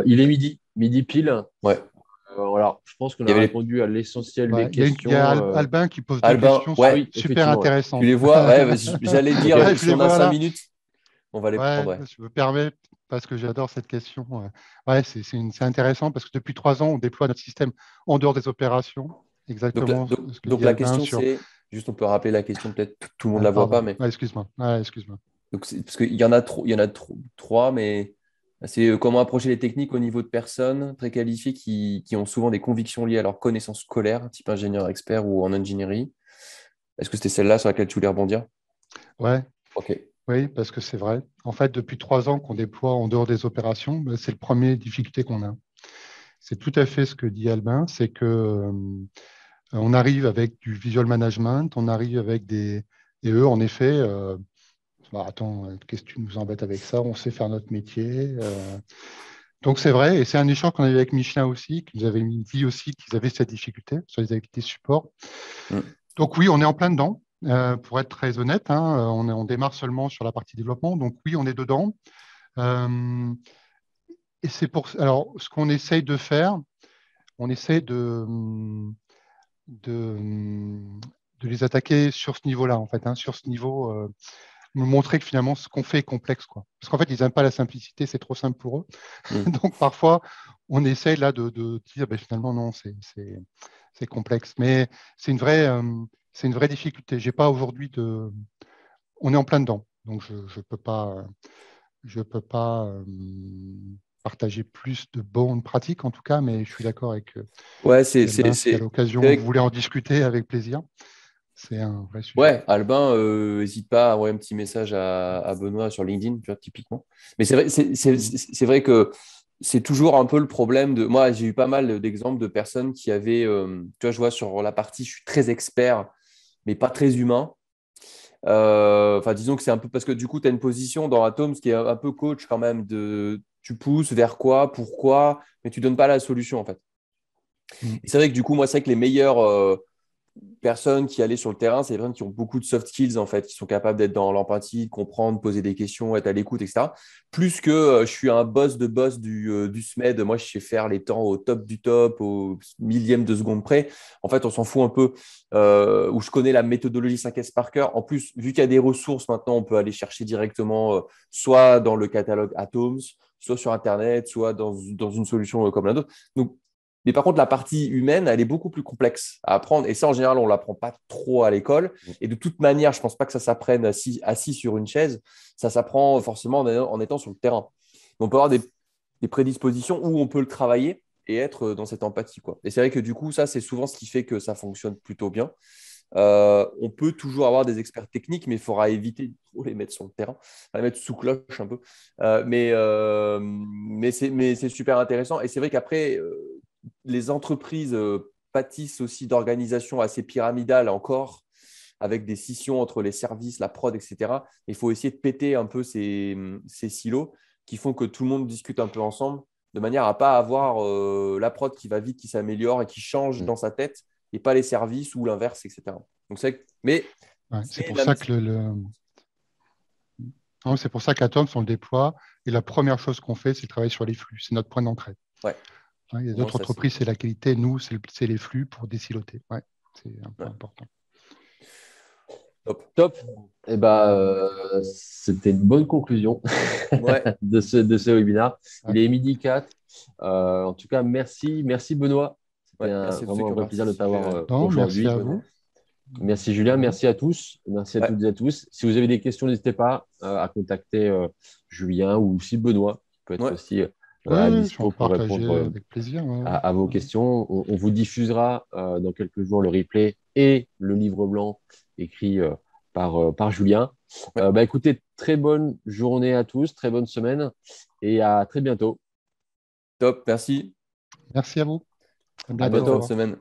Il est midi pile. Ouais. Alors, je pense qu'on a répondu à l'essentiel des questions. Il y a Albin qui pose deux questions super intéressantes. Tu les vois, j'allais dire, si on a 5 minutes, on va les prendre. Je me permets, parce que j'adore cette question. C'est intéressant parce que depuis 3 ans, on déploie notre système en dehors des opérations. Exactement. Donc la question, c'est, juste on peut rappeler la question, peut-être tout le monde ne la voit pas. Mais... excuse-moi. Donc, parce qu'il y en a trois, mais c'est comment approcher les techniques au niveau de personnes très qualifiées qui ont souvent des convictions liées à leurs connaissances scolaires, type ingénieur expert ou en ingénierie. Est-ce que c'était celle-là sur laquelle tu voulais rebondir? Ouais. Ok. Oui, parce que c'est vrai. En fait, depuis 3 ans qu'on déploie en dehors des opérations, c'est la première difficulté qu'on a. C'est tout à fait ce que dit Albin, c'est que on arrive avec du visual management, on arrive avec des... Et eux, en effet, attends, qu'est-ce que tu nous embêtes avec ça? On sait faire notre métier. Donc, c'est vrai, et c'est un échange qu'on a eu avec Michelin aussi, qui nous avait dit aussi qu'ils avaient cette difficulté sur les activités support. Donc, oui, on est en plein dedans. Pour être très honnête, on démarre seulement sur la partie développement. Donc, oui, on est dedans. Et c'est pour... Alors, ce qu'on essaye de faire, on essaye de les attaquer sur ce niveau-là, en fait, sur ce niveau, nous montrer que finalement, ce qu'on fait est complexe, quoi. Parce qu'en fait, ils n'aiment pas la simplicité, c'est trop simple pour eux. Donc, parfois, on essaye là de dire, finalement, non, c'est complexe. Mais c'est une vraie difficulté. J'ai pas aujourd'hui de... On est en plein dedans, donc je peux pas partager plus de bonnes pratiques en tout cas, mais je suis d'accord avec si à l'occasion vous voulez en discuter, avec plaisir. C'est un vrai sujet. Ouais, Albin, n'hésite pas à envoyer un petit message à Benoît sur LinkedIn, tu vois, typiquement. Mais c'est vrai que c'est toujours un peu le problème de... Moi, j'ai eu pas mal d'exemples de personnes qui avaient... tu vois, je vois sur la partie, je suis très expert, mais pas très humain. Disons que c'est un peu... Parce que du coup, tu as une position dans Atoms qui est un peu coach quand même. Tu pousses vers quoi, pourquoi, mais tu ne donnes pas la solution, en fait. Et c'est vrai que du coup, moi, c'est vrai que les meilleurs... personnes qui allaient sur le terrain, c'est des personnes qui ont beaucoup de soft skills, en fait, qui sont capables d'être dans l'empathie, de comprendre, poser des questions, être à l'écoute, etc. Plus que je suis un boss du SMED, moi, je sais faire les temps au top du top, au millième de seconde près. En fait, on s'en fout un peu, où je connais la méthodologie 5S par cœur. En plus, vu qu'il y a des ressources, maintenant, on peut aller chercher directement, soit dans le catalogue Atoms, soit sur Internet, soit dans une solution comme la nôtre. Donc, mais par contre, la partie humaine, elle est beaucoup plus complexe à apprendre. Et ça, en général, on ne l'apprend pas trop à l'école. Et de toute manière, je ne pense pas que ça s'apprenne assis sur une chaise. Ça s'apprend forcément en étant sur le terrain. On peut avoir des prédispositions où on peut le travailler et être dans cette empathie, quoi. Et c'est vrai que du coup, ça, c'est souvent ce qui fait que ça fonctionne plutôt bien. On peut toujours avoir des experts techniques, mais il faudra éviter de trop les mettre sur le terrain, les mettre sous cloche un peu. Mais c'est super intéressant. Et c'est vrai qu'après, les entreprises pâtissent aussi d'organisations assez pyramidales encore, avec des scissions entre les services, la prod, etc. Il faut essayer de péter un peu ces silos qui font que tout le monde discute un peu ensemble, de manière à ne pas avoir la prod qui va vite, qui s'améliore et qui change dans sa tête, et pas les services ou l'inverse, etc. Donc c'est pour ça que c'est pour ça qu'Atoms, on le déploie, et la première chose qu'on fait, c'est travailler sur les flux. C'est notre point d'entrée. Ouais. Il y a d'autres entreprises, c'est la qualité. Nous, c'est les flux pour désiloter. Ouais, c'est un point important. Top. Et c'était une bonne conclusion de ce webinaire. Il est midi 4. En tout cas, merci Benoît. C'était Merci à tous ceux vraiment qui un ont vrai plaisir de participé. t'avoir Non, aujourd'hui. merci à vous. Merci Julien, merci à tous, merci à Ouais. toutes et à tous. Si vous avez des questions, n'hésitez pas à contacter Julien ou aussi Benoît, qui peut être Ouais. aussi Oui, à oui, on dispo peut pour partager répondre avec plaisir. Ouais, à vos ouais. questions. On vous diffusera dans quelques jours le replay et le livre blanc écrit par Julien. Ouais. Écoutez, très bonne journée à tous, très bonne semaine et à très bientôt. Top, merci. Merci à vous. À À bientôt. Au Bonne fin de bientôt. revoir. semaine.